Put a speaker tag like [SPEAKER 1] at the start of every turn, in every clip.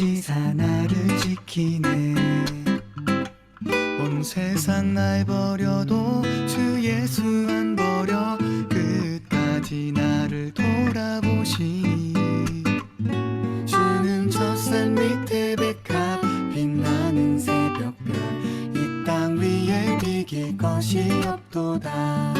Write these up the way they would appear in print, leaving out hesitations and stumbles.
[SPEAKER 1] 천지사 나를 지키네. 온 세상 날 버려도 주 예수 안 버려 끝까지 나를 돌아보시니. 주는 저 산 밑에 백합 빛나는 새벽별 이 땅 위에 비길 것이 없도다.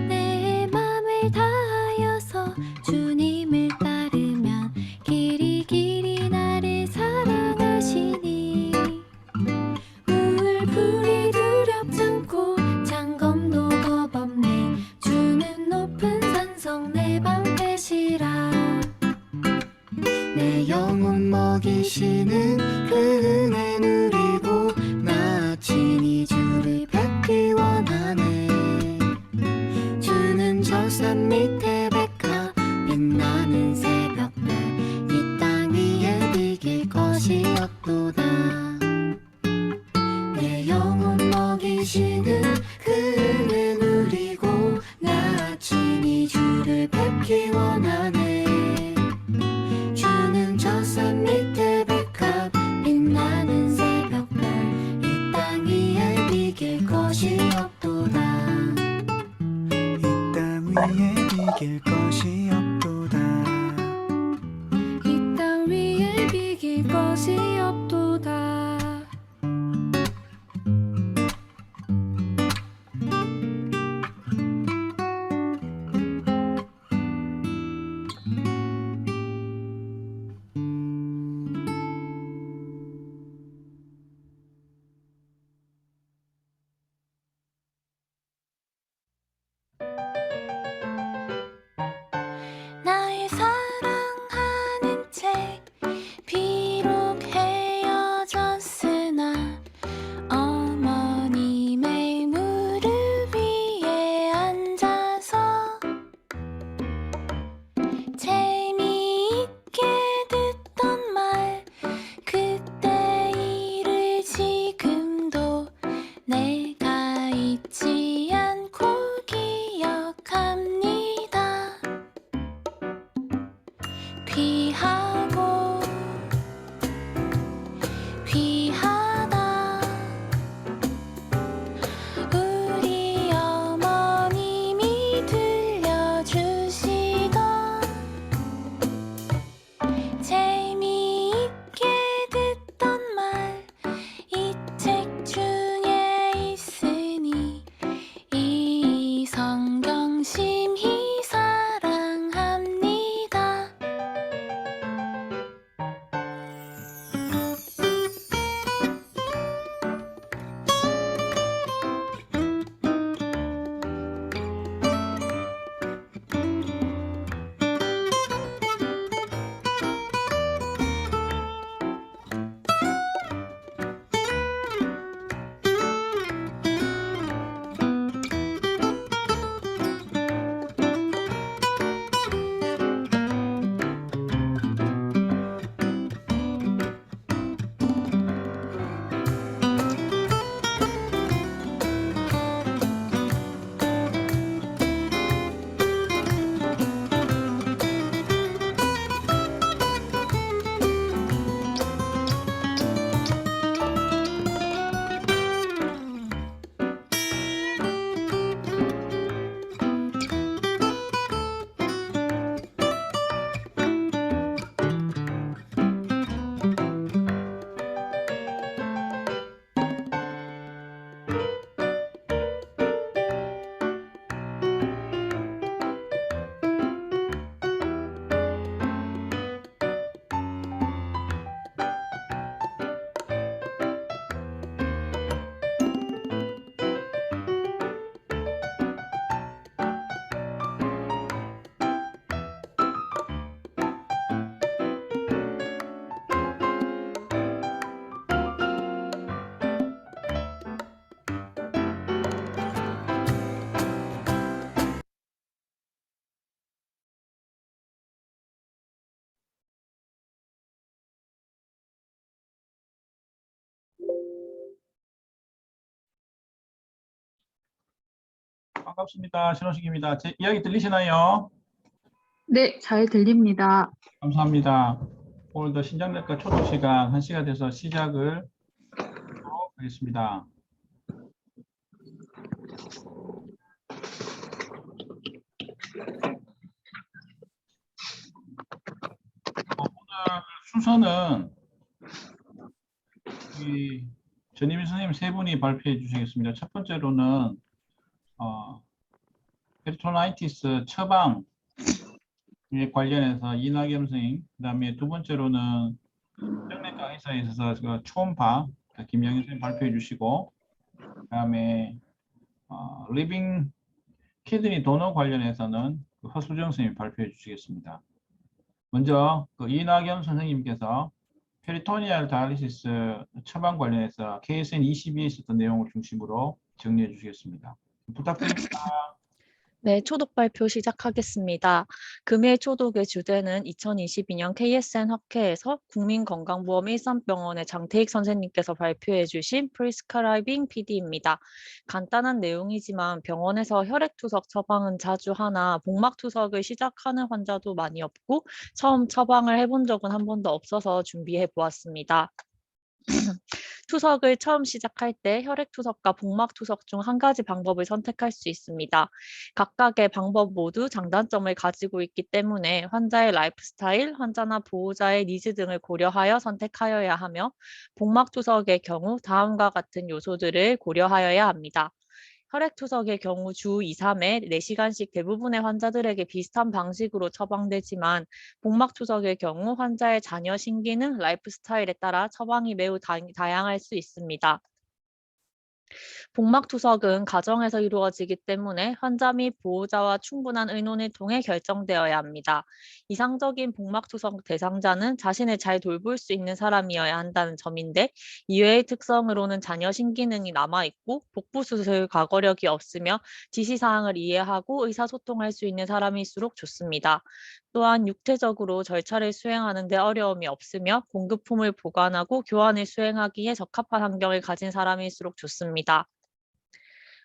[SPEAKER 2] 내 맘을 다하여서 주님을 따르면 길이 길이 나를 사랑하시니. 물풀이 두렵지 않고 장검도 겁없네. 주는 높은 산성 내 방패시라.
[SPEAKER 1] 내 영혼 먹이시는 그 은혜 누리고 나 친히 주를 뵙기 원하네. 주는 저 산 밑에 백합 빛나는 새벽별 이 땅 위에 비길 것이 없도다. 내 영혼 먹이시는 그 은혜 누리고 나 친히 주를 뵙기 원하네. 주는 저 산 밑에 백합 빛나는 새벽별 이 땅 위에 비길 것이 없도다. 이 땅 위에 비길 것이 없도다.
[SPEAKER 2] 이 땅 위에 비길 것이 없도다.
[SPEAKER 3] 반갑습니다. 신호식입니다. 제 이야기 들리시나요?
[SPEAKER 4] 네, 잘 들립니다.
[SPEAKER 3] 감사합니다. 오늘도 신장내과 초도 시간 1시가 돼서 시작을 하도록 하겠습니다. 오늘 순서는 우리 전임희 선생님 세 분이 발표해 주시겠습니다. 첫 번째로는 페리토나이티스 처방에 관련해서 이낙연 선생님, 그 다음에 두 번째로는 신장내과 의사에 있어서 초음파 김영현 선생님 발표해 주시고, 그 다음에 리빙 키드니 도너 관련해서는 허수정 선생님이 발표해 주시겠습니다. 먼저 이낙연 선생님께서 페리토니얼 다이리시스 처방 관련해서 KSN 22에 있었던 내용을 중심으로 정리해 주시겠습니다. 부탁드립니다.
[SPEAKER 5] 네, 초독 발표 시작하겠습니다. 금일 초독의 주제는 2022년 KSN 학회에서 국민건강보험 일산병원의 장태익 선생님께서 발표해 주신 프리스크라이빙 PD입니다. 간단한 내용이지만 병원에서 혈액투석 처방은 자주 하나 복막투석을 시작하는 환자도 많이 없고 처음 처방을 해본 적은 한 번도 없어서 준비해 보았습니다. 투석을 처음 시작할 때 혈액투석과 복막투석 중 한 가지 방법을 선택할 수 있습니다. 각각의 방법 모두 장단점을 가지고 있기 때문에 환자의 라이프 스타일, 환자나 보호자의 니즈 등을 고려하여 선택하여야 하며 복막투석의 경우 다음과 같은 요소들을 고려하여야 합니다. 혈액투석의 경우 주 2, 3회 4시간씩 대부분의 환자들에게 비슷한 방식으로 처방되지만 복막투석의 경우 환자의 잔여 신기능, 라이프 스타일에 따라 처방이 매우 다양할 수 있습니다. 복막투석은 가정에서 이루어지기 때문에 환자 및 보호자와 충분한 의논을 통해 결정되어야 합니다. 이상적인 복막투석 대상자는 자신을 잘 돌볼 수 있는 사람이어야 한다는 점인데 이외의 특성으로는 잔여 신기능이 남아있고 복부수술 과거력이 없으며 지시사항을 이해하고 의사소통할 수 있는 사람일수록 좋습니다. 또한 육체적으로 절차를 수행하는 데 어려움이 없으며 공급품을 보관하고 교환을 수행하기에 적합한 환경을 가진 사람일수록 좋습니다.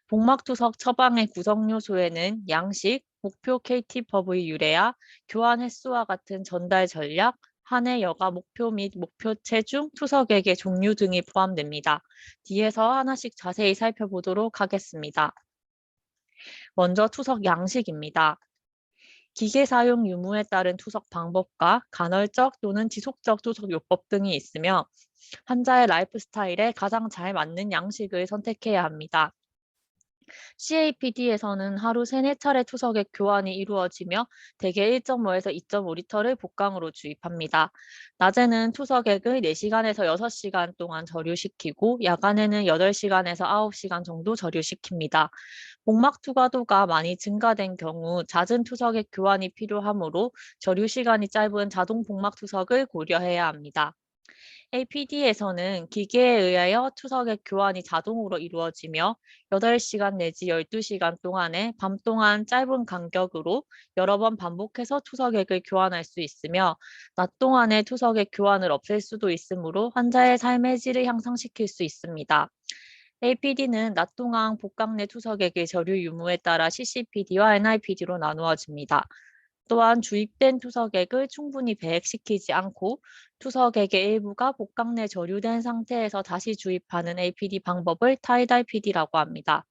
[SPEAKER 5] 복막투석 처방의 구성 요소에는 양식, 목표 KT/V 유래야, 교환 횟수와 같은 전달 전략, 한 해 여가 목표 및 목표 체중, 투석액의 종류 등이 포함됩니다. 뒤에서 하나씩 자세히 살펴보도록 하겠습니다. 먼저 투석 양식입니다. 기계 사용 유무에 따른 투석 방법과 간헐적 또는 지속적 투석 요법 등이 있으며 환자의 라이프 스타일에 가장 잘 맞는 양식을 선택해야 합니다. CAPD에서는 하루 3, 4차례 투석액 교환이 이루어지며 대개 1.5에서 2.5리터를 복강으로 주입합니다. 낮에는 투석액을 4시간에서 6시간 동안 저류시키고 야간에는 8시간에서 9시간 정도 저류시킵니다. 복막 투과도가 많이 증가된 경우 잦은 투석액 교환이 필요하므로 저류 시간이 짧은 자동 복막 투석을 고려해야 합니다. APD에서는 기계에 의하여 투석액 교환이 자동으로 이루어지며 8시간 내지 12시간 동안에 밤 동안 짧은 간격으로 여러 번 반복해서 투석액을 교환할 수 있으며 낮 동안에 투석액 교환을 없앨 수도 있으므로 환자의 삶의 질을 향상시킬 수 있습니다. APD는 낮 동안 복강 내 투석액의 저류 유무에 따라 CCPD와 NIPD로 나누어집니다. 또한 주입된 투석액을 충분히 배액시키지 않고 투석액의 일부가 복강 내 저류된 상태에서 다시 주입하는 APD 방법을 타이달 PD라고 합니다.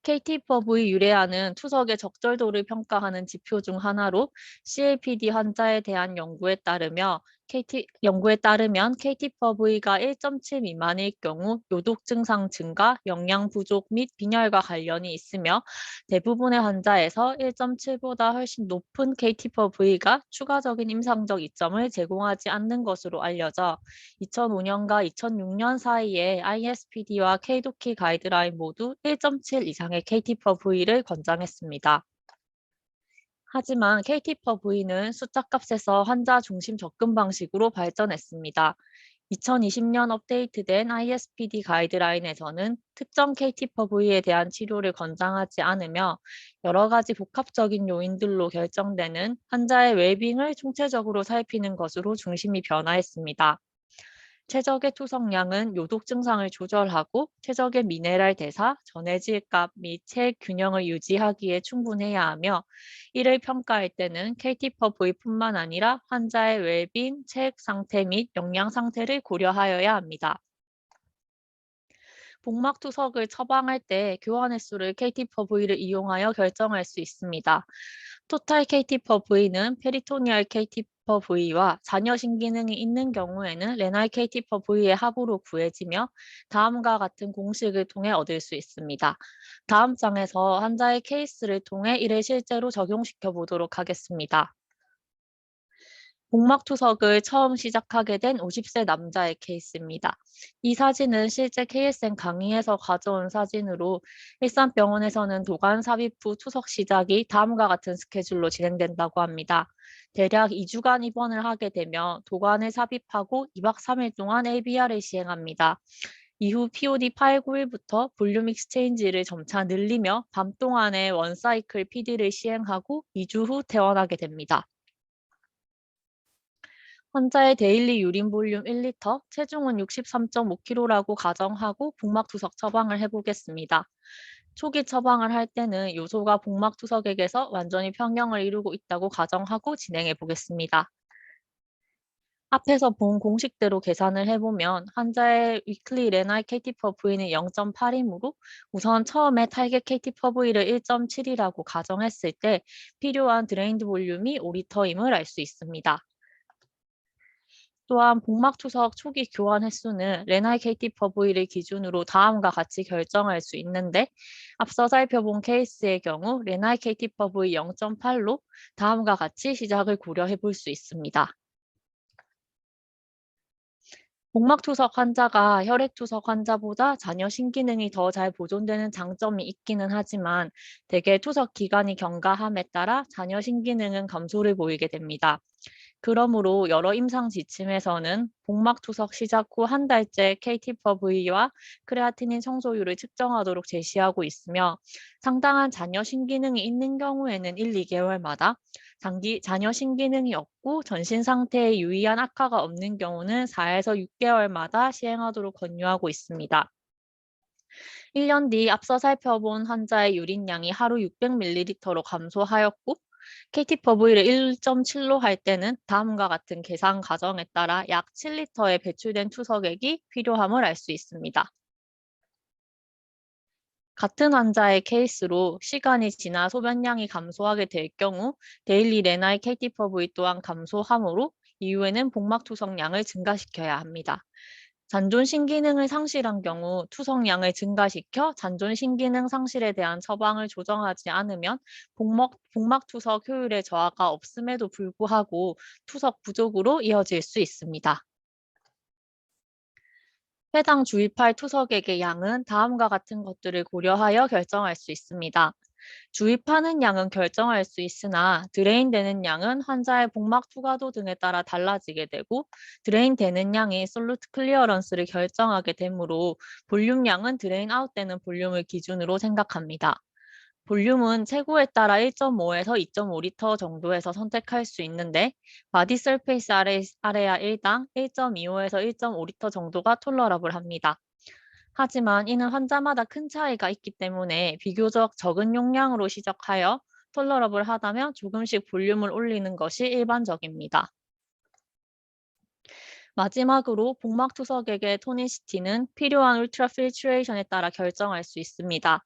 [SPEAKER 5] KT/V 유래하는 투석의 적절도를 평가하는 지표 중 하나로 CAPD 환자에 대한 연구에 따르면 KT/V가 1.7 미만일 경우 요독 증상 증가, 영양 부족 및 빈혈과 관련이 있으며 대부분의 환자에서 1.7보다 훨씬 높은 KT/V가 추가적인 임상적 이점을 제공하지 않는 것으로 알려져 2005년과 2006년 사이에 ISPD와 KDOQI 가이드라인 모두 1.7 이상의 KT/V를 권장했습니다. 하지만 KT/V는 숫자값에서 환자 중심 접근 방식으로 발전했습니다. 2020년 업데이트된 ISPD 가이드라인에서는 특정 KT/V에 대한 치료를 권장하지 않으며 여러 가지 복합적인 요인들로 결정되는 환자의 웰빙을 총체적으로 살피는 것으로 중심이 변화했습니다. 최적의 투석량은 요독 증상을 조절하고 최적의 미네랄 대사, 전해질값 및 체액 균형을 유지하기에 충분해야 하며 이를 평가할 때는 KT/V뿐만 아니라 환자의 웰빙, 체액 상태 및 영양 상태를 고려하여야 합니다. 복막 투석을 처방할 때 교환 횟수를 KT/V를 이용하여 결정할 수 있습니다. 토탈 KT/V는 페리토니얼 KT/V와 잔여 신기능이 있는 경우에는 레날 KT/V의 합으로 구해지며 다음과 같은 공식을 통해 얻을 수 있습니다. 다음 장에서 환자의 케이스를 통해 이를 실제로 적용시켜 보도록 하겠습니다. 복막 투석을 처음 시작하게 된 50세 남자의 케이스입니다. 이 사진은 실제 KSN 강의에서 가져온 사진으로 일산병원에서는 도관 삽입 후 투석 시작이 다음과 같은 스케줄로 진행된다고 합니다. 대략 2주간 입원을 하게 되며 도관을 삽입하고 2박 3일 동안 ABR을 시행합니다. 이후 POD 891부터 볼륨 익스체인지를 점차 늘리며 밤 동안에 원사이클 PD를 시행하고 2주 후 퇴원하게 됩니다. 환자의 데일리 유린 볼륨 1리터, 체중은 63.5kg라고 가정하고 복막 투석 처방을 해보겠습니다. 초기 처방을 할 때는 요소가 복막 투석액에서 완전히 평형을 이루고 있다고 가정하고 진행해 보겠습니다. 앞에서 본 공식대로 계산을 해보면 환자의 위클리 레날 KT/V는 0.8이므로 우선 처음에 타겟 KT/V를 1.7이라고 가정했을 때 필요한 드레인드 볼륨이 5리터임을 알 수 있습니다. 또한 복막 투석 초기 교환 횟수는 레날 KT/V를 기준으로 다음과 같이 결정할 수 있는데 앞서 살펴본 케이스의 경우 레날 KT/V 0.8로 다음과 같이 시작을 고려해 볼 수 있습니다. 복막 투석 환자가 혈액 투석 환자보다 잔여 신기능이 더 잘 보존되는 장점이 있기는 하지만 대개 투석 기간이 경과함에 따라 잔여 신기능은 감소를 보이게 됩니다. 그러므로 여러 임상 지침에서는 복막 투석 시작 후 한 달째 KT/V와 크레아티닌 성소율을 측정하도록 제시하고 있으며 상당한 잔여 신기능이 있는 경우에는 1, 2개월마다 잔여 신기능이 없고 전신 상태에 유의한 악화가 없는 경우는 4에서 6개월마다 시행하도록 권유하고 있습니다. 1년 뒤 앞서 살펴본 환자의 유린량이 하루 600ml로 감소하였고 KT/V를 1.7로 할 때는 다음과 같은 계산 과정에 따라 약 7리터의 배출된 투석액이 필요함을 알 수 있습니다. 같은 환자의 케이스로 시간이 지나 소변량이 감소하게 될 경우 데일리 레날 KT/V 또한 감소하므로 이후에는 복막 투석량을 증가시켜야 합니다. 잔존 신기능을 상실한 경우 투석량을 증가시켜 잔존 신기능 상실에 대한 처방을 조정하지 않으면 복막 투석 효율의 저하가 없음에도 불구하고 투석 부족으로 이어질 수 있습니다. 해당 주입할 투석액의 양은 다음과 같은 것들을 고려하여 결정할 수 있습니다. 주입하는 양은 결정할 수 있으나 드레인되는 양은 환자의 복막 투과도 등에 따라 달라지게 되고 드레인되는 양이 솔루트 클리어런스를 결정하게 되므로 볼륨량은 드레인 아웃되는 볼륨을 기준으로 생각합니다. 볼륨은 체구에 따라 1.5에서 2.5리터 정도에서 선택할 수 있는데 바디 서페이스 아레아 1당 1.25에서 1.5리터 정도가 톨러러블 합니다. 하지만 이는 환자마다 큰 차이가 있기 때문에 비교적 적은 용량으로 시작하여 톨러러블 하다면 조금씩 볼륨을 올리는 것이 일반적입니다. 마지막으로 복막 투석액의 토니시티는 필요한 울트라 필트레이션에 따라 결정할 수 있습니다.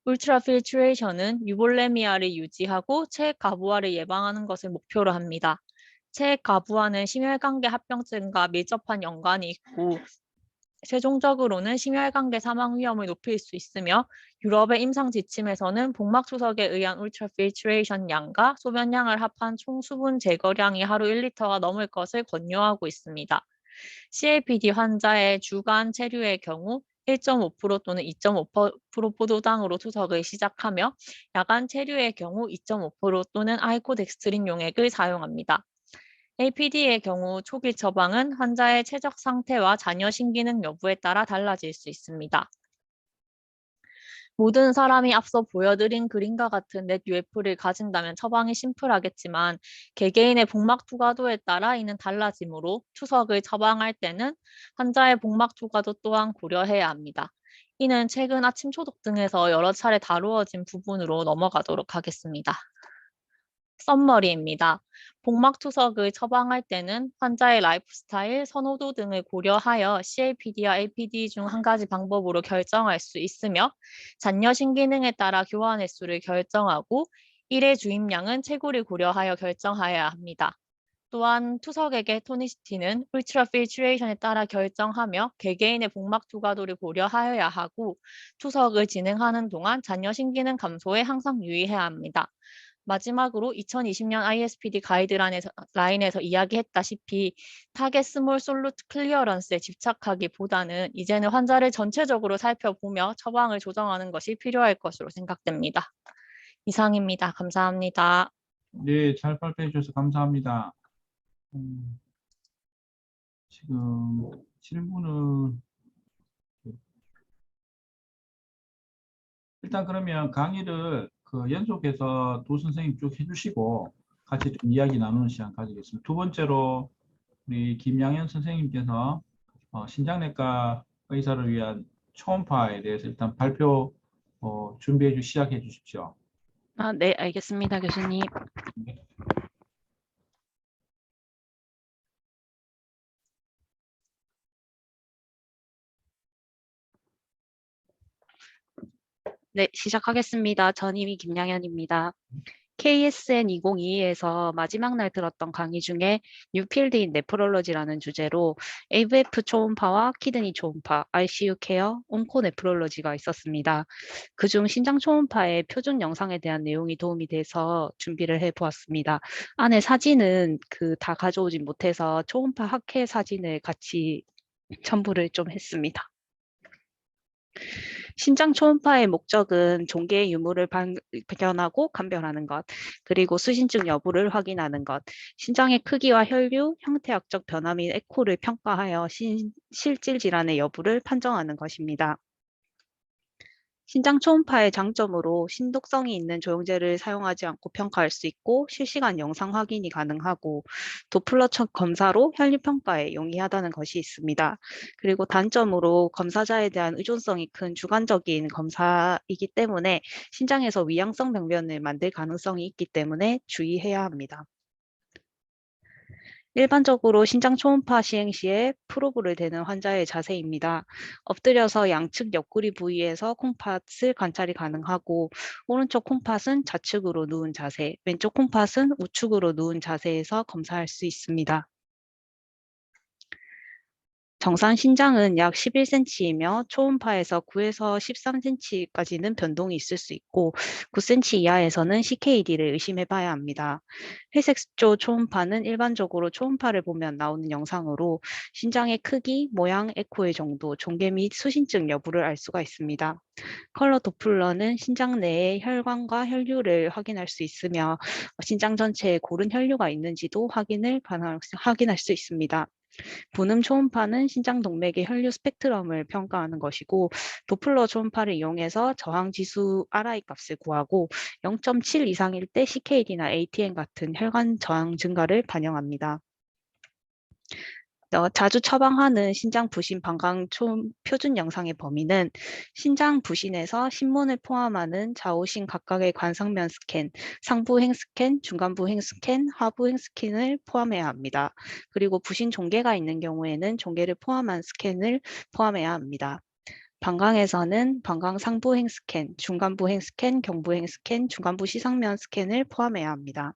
[SPEAKER 5] 울트라 필트레이션은 유볼레미아를 유지하고 체액 가부화를 예방하는 것을 목표로 합니다. 체액 가부화는 심혈관계 합병증과 밀접한 연관이 있고 최종적으로는 심혈관계 사망 위험을 높일 수 있으며 유럽의 임상 지침에서는 복막 투석에 의한 울트라 필트레이션 양과 소변량을 합한 총 수분 제거량이 하루 1리터가 넘을 것을 권유하고 있습니다. CAPD 환자의 주간 체류의 경우 1.5% 또는 2.5% 포도당으로 투석을 시작하며 야간 체류의 경우 2.5% 또는 아이코덱스트린 용액을 사용합니다. APD의 경우 초기 처방은 환자의 체적 상태와 잔여 신기능 여부에 따라 달라질 수 있습니다. 모든 사람이 앞서 보여드린 그림과 같은 넷 UF를 가진다면 처방이 심플하겠지만 개개인의 복막 투과도에 따라 이는 달라지므로 투석을 처방할 때는 환자의 복막 투과도 또한 고려해야 합니다. 이는 최근 아침 초독 등에서 여러 차례 다루어진 부분으로 넘어가도록 하겠습니다. 썸머리입니다. 복막 투석을 처방할 때는 환자의 라이프 스타일, 선호도 등을 고려하여 CAPD와 APD 중 한 가지 방법으로 결정할 수 있으며 잔여 신기능에 따라 교환 횟수를 결정하고 일회 주입량은 최고를 고려하여 결정하여야 합니다. 또한 투석액의 토니시티는 울트라 필트레이션에 따라 결정하며 개개인의 복막 투과도를 고려하여야 하고 투석을 진행하는 동안 잔여 신기능 감소에 항상 유의해야 합니다. 마지막으로 2020년 ISPD 가이드라인에서 이야기했다시피 타겟 스몰 솔루트 클리어런스에 집착하기보다는 이제는 환자를 전체적으로 살펴보며 처방을 조정하는 것이 필요할 것으로 생각됩니다. 이상입니다. 감사합니다.
[SPEAKER 3] 네, 잘 발표해 주셔서 감사합니다. 지금 질문을 일단 그러면 강의를 연속해서 두 선생님 쭉 해주시고 같이 좀 이야기 나누는 시간 가지겠습니다. 두 번째로 우리 김양현 선생님께서 신장내과 의사를 위한 초음파에 대해서 일단 발표 시작해 주십시오.
[SPEAKER 6] 네, 알겠습니다, 교수님. 네, 시작하겠습니다. 전임이 김양현입니다. KSN 2022에서 마지막 날 들었던 강의 중에 뉴필드 인 네프롤로지라는 주제로 AVF 초음파와 키드니 초음파, ICU 케어, 온코 네프롤로지가 있었습니다. 그중 신장 초음파의 표준 영상에 대한 내용이 도움이 돼서 준비를 해보았습니다. 안에 사진은 다 가져오진 못해서 초음파 학회 사진을 같이 첨부를 좀 했습니다. 신장 초음파의 목적은 종괴의 유무를 발견하고 감별하는 것, 그리고 수신증 여부를 확인하는 것, 신장의 크기와 혈류, 형태학적 변화 및 에코를 평가하여 실질 질환의 여부를 판정하는 것입니다. 신장 초음파의 장점으로 신독성이 있는 조영제를 사용하지 않고 평가할 수 있고 실시간 영상 확인이 가능하고 도플러 검사로 혈류 평가에 용이하다는 것이 있습니다. 그리고 단점으로 검사자에 대한 의존성이 큰 주관적인 검사이기 때문에 신장에서 위양성 병변을 만들 가능성이 있기 때문에 주의해야 합니다. 일반적으로 신장 초음파 시행 시에 프로브를 대는 환자의 자세입니다. 엎드려서 양측 옆구리 부위에서 콩팥을 관찰이 가능하고 오른쪽 콩팥은 좌측으로 누운 자세, 왼쪽 콩팥은 우측으로 누운 자세에서 검사할 수 있습니다. 정상 신장은 약 11cm이며 초음파에서 9에서 13cm까지는 변동이 있을 수 있고 9cm 이하에서는 CKD를 의심해 봐야 합니다. 회색조 초음파는 일반적으로 초음파를 보면 나오는 영상으로 신장의 크기, 모양, 에코의 정도, 종괴 및 수신증 여부를 알 수가 있습니다. 컬러 도플러는 신장 내의 혈관과 혈류를 확인할 수 있으며 신장 전체에 고른 혈류가 있는지도 확인할 수 있습니다. 분음 초음파는 신장 동맥의 혈류 스펙트럼을 평가하는 것이고 도플러 초음파를 이용해서 저항 지수 RI 값을 구하고 0.7 이상일 때 CKD나 ATN 같은 혈관 저항 증가를 반영합니다. 자주 처방하는 신장 부신 방광 표준 영상의 범위는 신장 부신에서 신문을 포함하는 좌우신 각각의 관상면 스캔, 상부 행 스캔, 중간부 행 스캔, 하부 행 스캔을 포함해야 합니다. 그리고 부신 종괴가 있는 경우에는 종괴를 포함한 스캔을 포함해야 합니다. 방광에서는 방광 상부 행 스캔, 중간부 행 스캔, 경부 행 스캔, 중간부 시상면 스캔을 포함해야 합니다.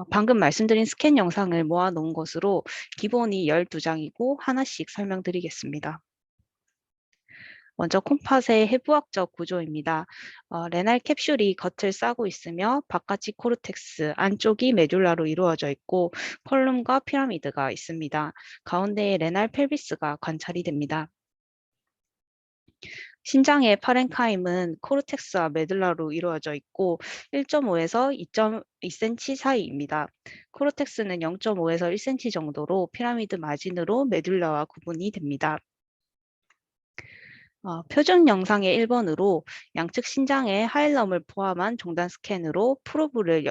[SPEAKER 6] 방금 말씀드린 스캔 영상을 모아놓은 것으로 기본이 12장이고 하나씩 설명드리겠습니다. 먼저 콩팥의 해부학적 구조입니다. 레날 캡슐이 겉을 싸고 있으며 바깥이 코르텍스, 안쪽이 메듈라로 이루어져 있고 컬룸과 피라미드가 있습니다. 가운데에 레날 펠비스가 관찰이 됩니다. 신장의 파렌카임은 코르텍스와 메듈라로 이루어져 있고 1.5에서 2.2cm 사이입니다. 코르텍스는 0.5에서 1cm 정도로 피라미드 마진으로 메듈라와 구분이 됩니다. 표준 영상의 1번으로 양측 신장에 하일럼을 포함한 종단 스캔으로 프로브를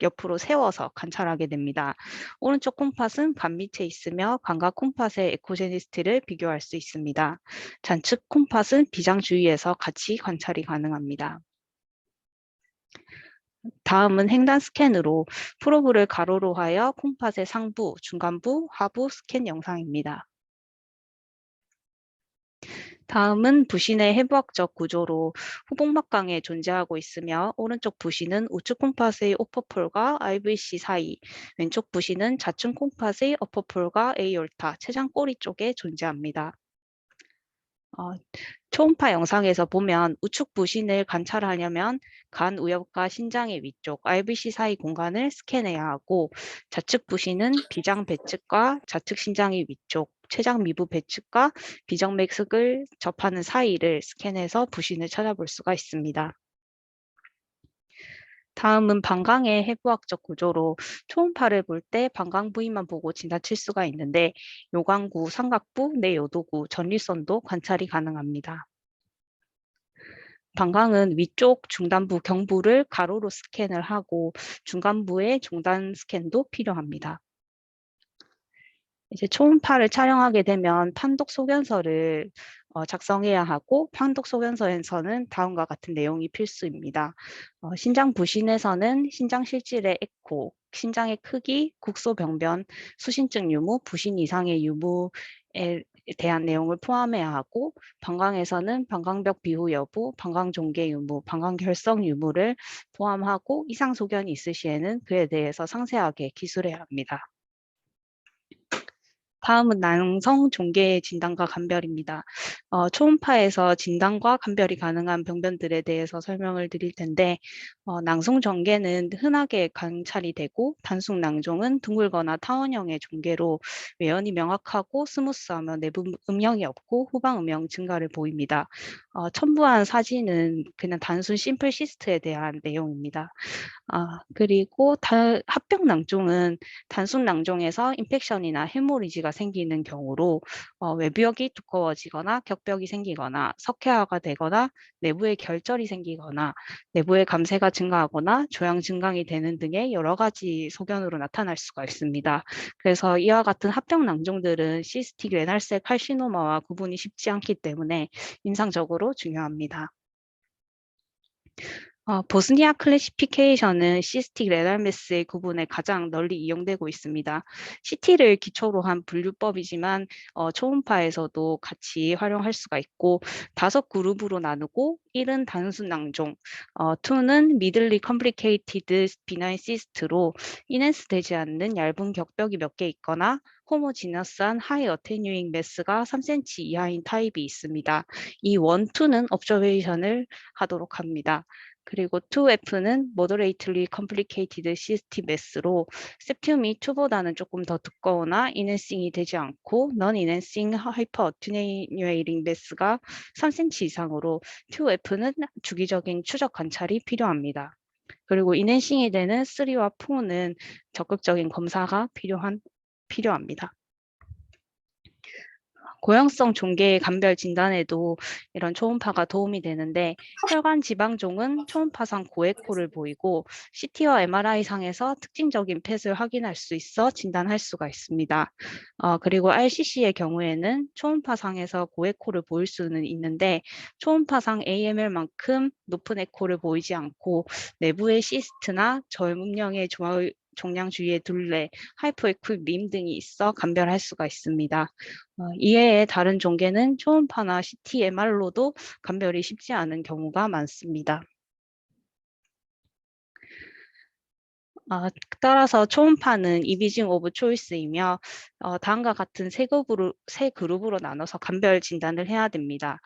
[SPEAKER 6] 옆으로 세워서 관찰하게 됩니다. 오른쪽 콩팥은 간 밑에 있으며 감각 콩팥의 에코제니시티를 비교할 수 있습니다. 좌측 콩팥은 비장 주위에서 같이 관찰이 가능합니다. 다음은 횡단 스캔으로 프로브를 가로로 하여 콩팥의 상부, 중간부, 하부 스캔 영상입니다. 다음은 부신의 해부학적 구조로 후복막강에 존재하고 있으며 오른쪽 부신은 우측 콩팥의 오퍼폴과 IVC 사이, 왼쪽 부신은 좌측 콩팥의 어퍼폴과 에이올타, 췌장 꼬리 쪽에 존재합니다. 초음파 영상에서 보면 우측 부신을 관찰하려면 간 우엽과 신장의 위쪽, IVC 사이 공간을 스캔해야 하고 좌측 부신은 비장 배측과 좌측 신장의 위쪽, 췌장 미부 배측과 비정맥석을 접하는 사이를 스캔해서 부신을 찾아볼 수가 있습니다. 다음은 방광의 해부학적 구조로 초음파를 볼 때 방광 부위만 보고 지나칠 수가 있는데 요광구, 삼각부, 내요도구, 전립선도 관찰이 가능합니다. 방광은 위쪽 중단부 경부를 가로로 스캔을 하고 중간부의 종단 스캔도 필요합니다. 이제 초음파를 촬영하게 되면 판독 소견서를 작성해야 하고 판독 소견서에서는 다음과 같은 내용이 필수입니다. 신장 부신에서는 신장 실질의 에코, 신장의 크기, 국소 병변, 수신증 유무, 부신 이상의 유무에 대한 내용을 포함해야 하고 방광에서는 방광벽 비후 여부, 방광 종계 유무, 방광 결석 유무를 포함하고 이상 소견이 있을 시에는 그에 대해서 상세하게 기술해야 합니다. 다음은 낭성 종계 진단과 감별입니다. 초음파에서 진단과 감별이 가능한 병변들에 대해서 설명을 드릴 텐데 낭성 종계는 흔하게 관찰이 되고 단순 낭종은 둥글거나 타원형의 종계로 외연이 명확하고 스무스하며 내부 음영이 없고 후방 음영 증가를 보입니다. 첨부한 사진은 그냥 단순 심플 시스트에 대한 내용입니다. 그리고 합병 낭종은 단순 낭종에서 인펙션이나 헤모리지가 생기는 경우로 외벽이 두꺼워지거나 격벽이 생기거나 석회화가 되거나 내부에 결절이 생기거나 내부의 감쇄가 증가하거나 조양 증강이 되는 등의 여러 가지 소견으로 나타날 수가 있습니다. 그래서 이와 같은 합병 낭종들은 시스틱 레날셀 칼시노마와 구분이 쉽지 않기 때문에 임상적으로 중요합니다. 보스니아 클래시피케이션은 시스틱 레날메스의 구분에 가장 널리 이용되고 있습니다. CT를 기초로 한 분류법이지만 초음파에서도 같이 활용할 수가 있고 5그룹으로 나누고 1은 단순 낭종, 2는 미들리 컴플리케이티드 비나인 시스트로 인핸스 되지 않는 얇은 격벽이 몇 개 있거나 호모지너스한 하이 어테뉴잉 매스가 3cm 이하인 타입이 있습니다. 이 1, 2는 observation을 하도록 합니다. 그리고 2F는 moderately complicated cystic mass로 septum이 2보다는 조금 더 두꺼우나 enhancing이 되지 않고 non-enhancing hyperattenuating mass가 3cm 이상으로 2F는 주기적인 추적 관찰이 필요합니다. 그리고 enhancing이 되는 3와 4는 적극적인 검사가 필요합니다. 고형성 종계 감별 진단에도 이런 초음파가 도움이 되는데 혈관 지방종은 초음파상 고에코를 보이고 CT와 MRI상에서 특징적인 펫을 확인할 수 있어 진단할 수가 있습니다. 그리고 RCC의 경우에는 초음파상에서 고에코를 보일 수는 있는데 초음파상 AML만큼 높은 에코를 보이지 않고 내부의 시스트나 저음량의 종양 주위의 둘레, 하이퍼에큐빔 등이 있어 감별할 수가 있습니다. 이외에 다른 종계는 초음파나 CT, MR로도 감별이 쉽지 않은 경우가 많습니다. 따라서 초음파는 이미징 오브 초이스이며 다음과 같은 세 그룹으로 나눠서 감별 진단을 해야 됩니다.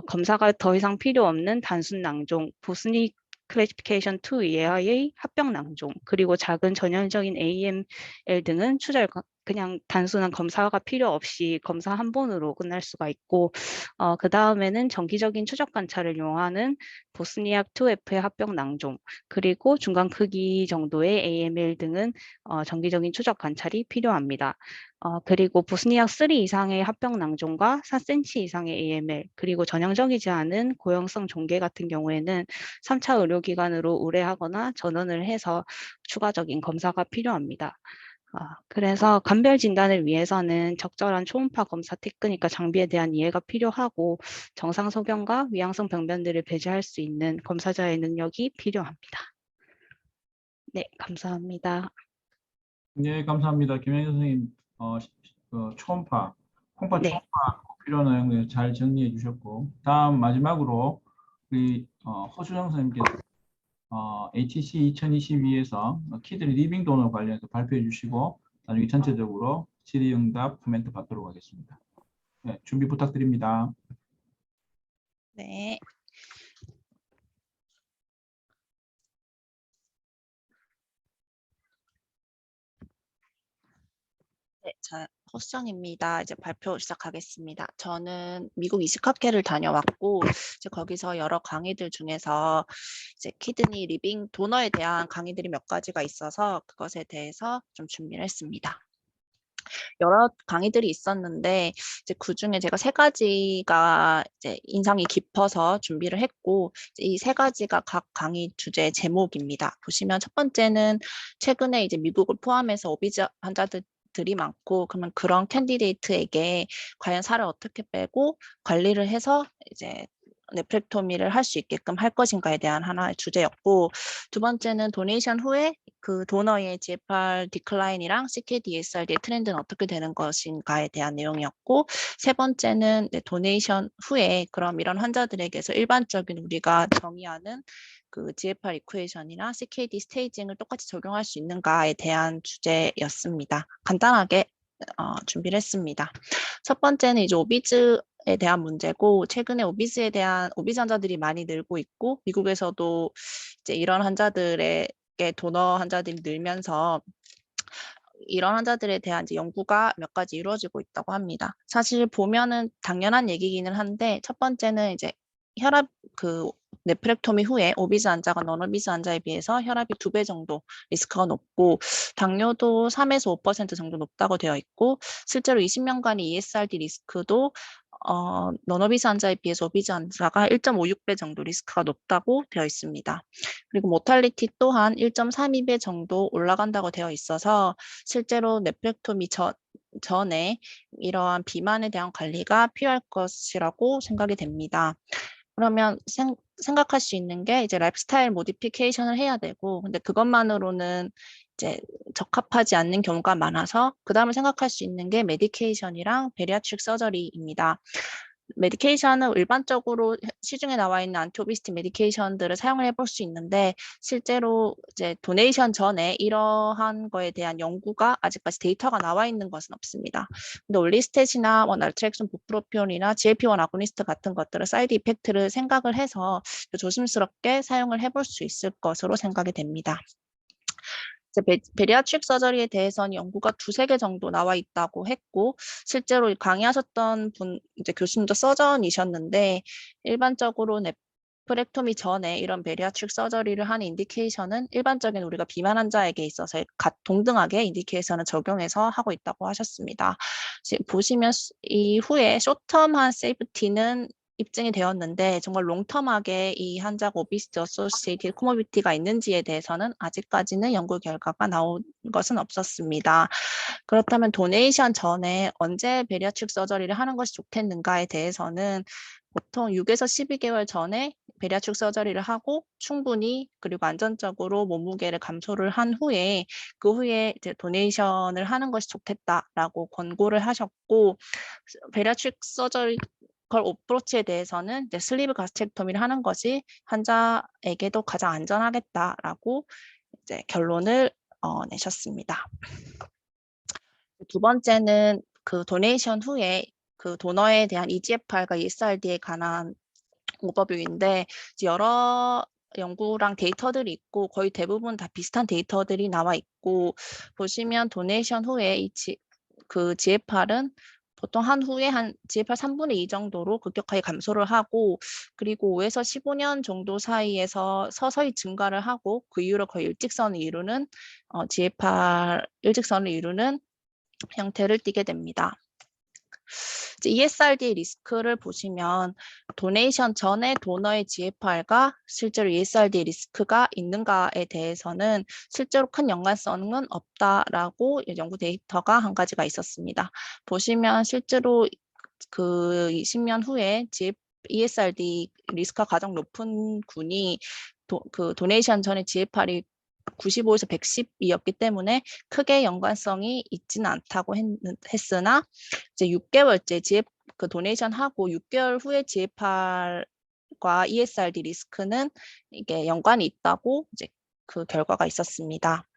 [SPEAKER 6] 검사가 더 이상 필요 없는 단순 낭종, 보스니 클래시피케이션 2 이하의 합병 낭종, 그리고 작은 전형적인 AML 등은 추절 그냥 단순한 검사가 필요 없이 검사 한 번으로 끝날 수가 있고 그 다음에는 정기적인 추적 관찰을 이용하는 보스니악 2F의 합병 낭종 그리고 중간 크기 정도의 AML 등은 정기적인 추적 관찰이 필요합니다. 그리고 보스니악 3 이상의 합병 낭종과 4cm 이상의 AML 그리고 전형적이지 않은 고형성 종괴 같은 경우에는 3차 의료기관으로 의뢰하거나 전원을 해서 추가적인 검사가 필요합니다. 그래서 감별 진단을 위해서는 적절한 초음파 검사 테크닉과 장비에 대한 이해가 필요하고 정상 소견과 위양성 병변들을 배제할 수 있는 검사자의 능력이 필요합니다. 네, 감사합니다.
[SPEAKER 3] 네, 감사합니다. 김영희 선생님, 초음파, 콩파
[SPEAKER 6] 네.
[SPEAKER 3] 초음파 필요 내용 잘 정리해 주셨고, 다음 마지막으로 우리 허수정 선생님께서 HC 2022에서 키드니 리빙 도너 관련해서 발표해 주시고, 나중에 전체적으로 질의응답 코멘트 받도록 하겠습니다. 네, 준비 부탁드립니다.
[SPEAKER 6] 네.
[SPEAKER 7] 네, 허수정입니다. 이제 발표 시작하겠습니다. 저는 미국 이식학회를 다녀왔고, 이제 거기서 여러 강의들 중에서 이제 키드니 리빙 도너에 대한 강의들이 몇 가지가 있어서 그것에 대해서 좀 준비를 했습니다. 여러 강의들이 있었는데 이제 그 중에 제가 3가지가 이제 인상이 깊어서 준비를 했고 이 3가지가 각 강의 주제 제목입니다. 보시면 첫 번째는 최근에 이제 미국을 포함해서 오비즈 환자들이 많고 그러면 그런 캔디데이트에게 과연 살을 어떻게 빼고 관리를 해서 이제 네프렉토미를 할 수 있게끔 할 것인가에 대한 하나의 주제였고 두 번째는 도네이션 후에 그 도너의 GFR 디클라인이랑 CKD-ESRD의 트렌드는 어떻게 되는 것인가에 대한 내용이었고 세 번째는 도네이션 후에 그럼 이런 환자들에게서 일반적인 우리가 정의하는 그 GFR 이쿠에이션이나 CKD 스테이징을 똑같이 적용할 수 있는가에 대한 주제였습니다. 간단하게 준비를 했습니다. 첫 번째는 이제 오비즈에 대한 문제고 최근에 오비즈 환자들이 많이 늘고 있고 미국에서도 이제 이런 환자들에게 도너 환자들이 늘면서 이런 환자들에 대한 이제 연구가 몇 가지 이루어지고 있다고 합니다. 사실 보면은 당연한 얘기기는 한데 첫 번째는 이제 혈압 네프렉토미 후에 오비즈 환자가 non-오비즈 환자에 비해서 혈압이 2배 정도 리스크가 높고 당뇨도 3에서 5% 정도 높다고 되어 있고 실제로 20년간의 ESRD 리스크도 non-오비즈 환자에 비해서 오비즈 환자가 1.56배 정도 리스크가 높다고 되어 있습니다. 그리고 모탈리티 또한 1.32배 정도 올라간다고 되어 있어서 실제로 네프렉토미 전에 이러한 비만에 대한 관리가 필요할 것이라고 생각이 됩니다. 그러면 생각할 수 있는 게 이제 라이프스타일 모디피케이션을 해야 되고 근데 그것만으로는 이제 적합하지 않는 경우가 많아서 그 다음에 생각할 수 있는 게 메디케이션이랑 베리아트릭 서저리입니다. 메디케이션은 일반적으로 시중에 나와 있는 안티오비시티 메디케이션들을 사용을 해볼 수 있는데 실제로 이제 도네이션 전에 이러한 거에 대한 연구가 아직까지 데이터가 나와 있는 것은 없습니다. 근데 올리스텟이나 날트렉슨 부프로피온이나 GLP-1 아고니스트 같은 것들은 사이드 이펙트를 생각을 해서 조심스럽게 사용을 해볼 수 있을 것으로 생각이 됩니다. 이제 베리아트릭 서저리에 대해서는 연구가 2-3개 정도 나와 있다고 했고 실제로 강의하셨던 분 이제 교수님도 서전이셨는데 일반적으로 네프렉토미 전에 이런 베리아트릭 서저리를 하는 인디케이션은 일반적인 우리가 비만 환자에게 있어서 동등하게 인디케이션을 적용해서 하고 있다고 하셨습니다. 지금 보시면 이후에 쇼텀한 세이프티는 입증이 되었는데 정말 롱텀하게 이 환자가 오비시티 어소시에이티드 코모비티가 있는지에 대해서는 아직까지는 연구 결과가 나온 것은 없었습니다. 그렇다면 도네이션 전에 언제 베리아트릭 서저리를 하는 것이 좋겠는가에 대해서는 보통 6에서 12개월 전에 베리아트릭 서저리를 하고 충분히 그리고 안전적으로 몸무게를 감소를 한 후에 그 후에 이제 도네이션을 하는 것이 좋겠다라고 권고를 하셨고 베리아트릭 서저리 어프로치에 대해서는 이제 슬리브 가스트렉토미를 하는 것이 환자에게도 가장 안전하겠다라고 이제 결론을 내셨습니다. 두 번째는 그 도네이션 후에 그 도너에 대한 EGFR과 ESRD에 관한 오버뷰인데 여러 연구랑 데이터들이 있고 거의 대부분 다 비슷한 데이터들이 나와 있고 보시면 도네이션 후에 그 GFR은 보통 한 후에 한 GFR 3분의 2 정도로 급격하게 감소를 하고 그리고 5에서 15년 정도 사이에서 서서히 증가를 하고 그 이후로 거의 일직선을 이루는 GFR 일직선을 이루는 형태를 띠게 됩니다. 이제 ESRD 리스크를 보시면 도네이션 전에 도너의 GFR과 실제로 ESRD 리스크가 있는가에 대해서는 실제로 큰 연관성은 없다라고 연구 데이터가 한 가지가 있었습니다. 보시면 실제로 그 20년 후에 ESRD 리스크가 가장 높은 군이 그 도네이션 전에 GFR이 95에서 110이었기 때문에 크게 연관성이 있지는 않다고 했으나 이제 6개월째 그 도네이션 하고 6개월 후에 GFR과 ESRD 리스크는 이게 연관이 있다고 이제 그 결과가 있었습니다.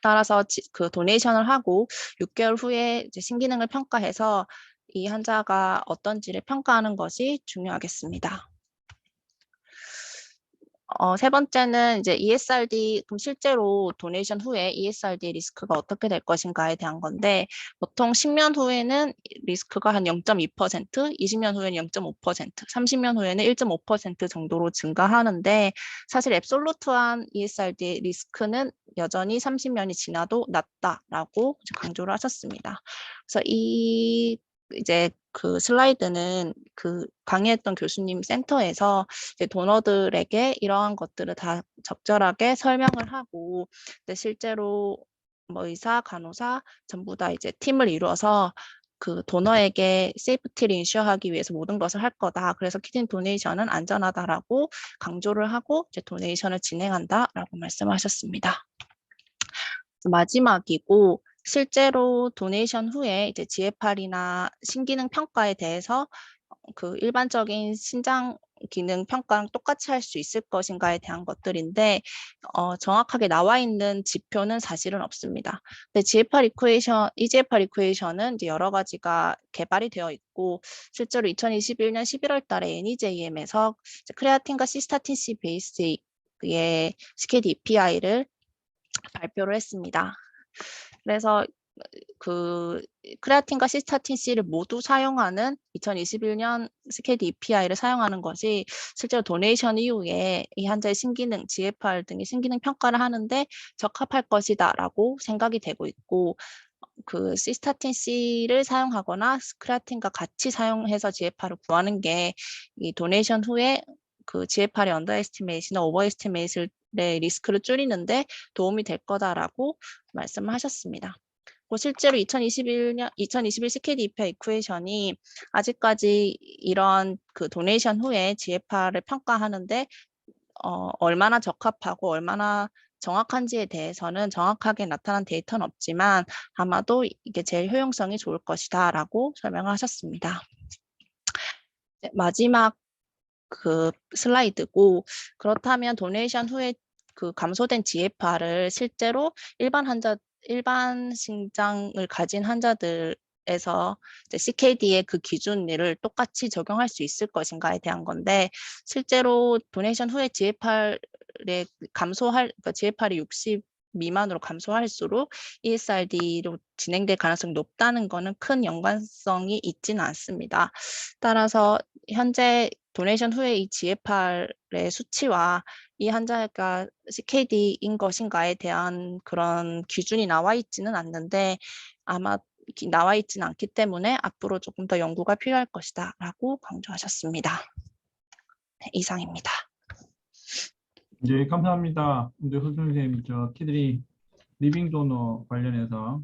[SPEAKER 7] 따라서 그 도네이션을 하고 6개월 후에 이제 신기능을 평가해서 이 환자가 어떤지를 평가하는 것이 중요하겠습니다. 세 번째는 이제 ESRD, 그럼 실제로 도네이션 후에 ESRD 리스크가 어떻게 될 것인가에 대한 건데, 보통 10년 후에는 리스크가 한 0.2%, 20년 후에는 0.5%, 30년 후에는 1.5% 정도로 증가하는데, 사실 앱솔루트한 ESRD 리스크는 여전히 30년이 지나도 낮다라고 강조를 하셨습니다. 그래서 이제 그 슬라이드는 그 강의했던 교수님 센터에서 이제 도너들에게 이러한 것들을 다 적절하게 설명을 하고 실제로 뭐 의사, 간호사 전부 다 이제 팀을 이루어서 그 도너에게 세이프티를 인슈어하기 위해서 모든 것을 할 거다. 그래서 키드니 도네이션은 안전하다라고 강조를 하고 이제 도네이션을 진행한다라고 말씀하셨습니다. 마지막이고 실제로 도네이션 후에 이제 GFR이나 신기능 평가에 대해서 그 일반적인 신장 기능 평가랑 똑같이 할 수 있을 것인가에 대한 것들인데 정확하게 나와 있는 지표는 사실은 없습니다. 근데 EGFR 이퀘이션은 이제 여러 가지가 개발이 되어 있고 실제로 2021년 11월 달에 NEJM에서 크레아틴과 시스타틴 C 베이스의 CKD EPI를 발표를 했습니다. 그래서 그 크레아틴과 시스타틴 C를 모두 사용하는 2021년 CKD EPI를 사용하는 것이 실제로 도네이션 이후에 이 환자의 신기능, GFR 등의 신기능 평가를 하는데 적합할 것이다라고 생각이 되고 있고 그 시스타틴 C를 사용하거나 크레아틴과 같이 사용해서 GFR을 구하는 게 이 도네이션 후에 그 GFR의 언더에스티메이트나 오버에스티메이트의 리스크를 줄이는데 도움이 될 거다라고 말씀을 하셨습니다. 실제로 2021 CKD EPI 이퀘이션이 아직까지 이런 그 도네이션 후에 GFR을 평가하는데 얼마나 적합하고 얼마나 정확한지에 대해서는 정확하게 나타난 데이터는 없지만 아마도 이게 제일 효용성이 좋을 것이다라고 설명을 하셨습니다. 마지막 그 슬라이드고 그렇다면 도네이션 후에 그 감소된 GFR을 실제로 일반 신장을 가진 환자들에서 CKD의 그 기준을 똑같이 적용할 수 있을 것인가에 대한 건데 실제로 도네이션 후에 GFR의 그러니까 GFR이 60 미만으로 감소할수록 ESRD로 진행될 가능성이 높다는 것은 큰 연관성이 있지는 않습니다. 따라서 현재 도네이션 후에 이 GFR의 수치와 이 환자가 CKD인 것인가에 대한 그런 기준이 나와 있지는 않는데 아마 나와 있지는 않기 때문에 앞으로 조금 더 연구가 필요할 것이다 라고 강조하셨습니다. 네, 이상입니다.
[SPEAKER 3] 네, 감사합니다. 근데 허 선생님, 저 키드니 리빙 도너 관련해서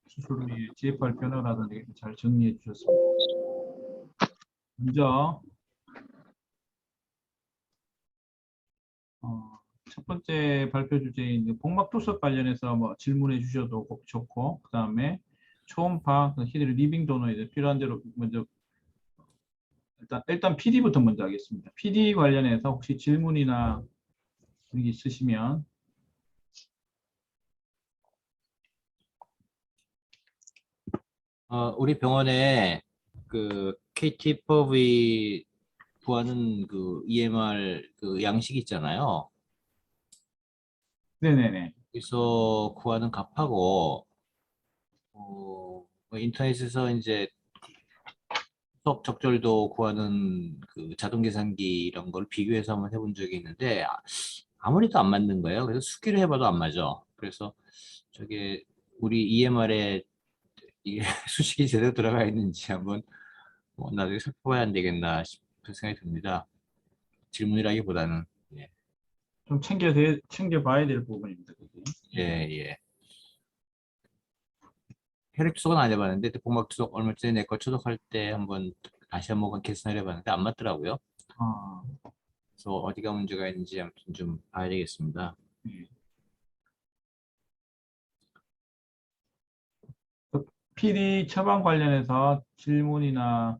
[SPEAKER 3] 수술 후에 GFR 변화라든지 잘 정리해 주셨습니다. 먼저 첫 번째 발표 주제인 복막 투석 관련해서 뭐 질문해 주셔도 좋고, 그 다음에 초음파 히드리 리빙 도너에 필요한 대로 먼저 일단 PD부터 먼저 하겠습니다. PD 관련해서 혹시 질문이나 이런 게 있으시면.
[SPEAKER 8] 우리 병원에 그 KT-POV 구하는 그 EMR 그 양식 있잖아요.
[SPEAKER 3] 네네네.
[SPEAKER 8] 여기서 구하는 값하고 인터넷에서 이제 수업 적절도 구하는 그 자동 계산기 이런 걸 비교해서 한번 해본 적이 있는데 아무리도 안 맞는 거예요. 그래서 수기로 해봐도 안 맞아. 그래서 저게 우리 EMR에 이게 수식이 제대로 들어가 있는지 한번 나중에 살펴봐야 안 되겠나 싶은 생각이 듭니다. 질문이라기보다는
[SPEAKER 3] 좀 챙겨봐야 될 부분입니다. 그게.
[SPEAKER 8] 예. 혈액 추적은 안 해봤는데 복막 추적 얼마 전에 내 거 추적할 때 한번 다시 한번 계산을 해봤는데 안 맞더라고요.
[SPEAKER 3] 아,
[SPEAKER 8] 그래서 어디가 문제가 있는지 아무튼 좀 봐야 되겠습니다.
[SPEAKER 3] 예. PD 처방 관련해서 질문이나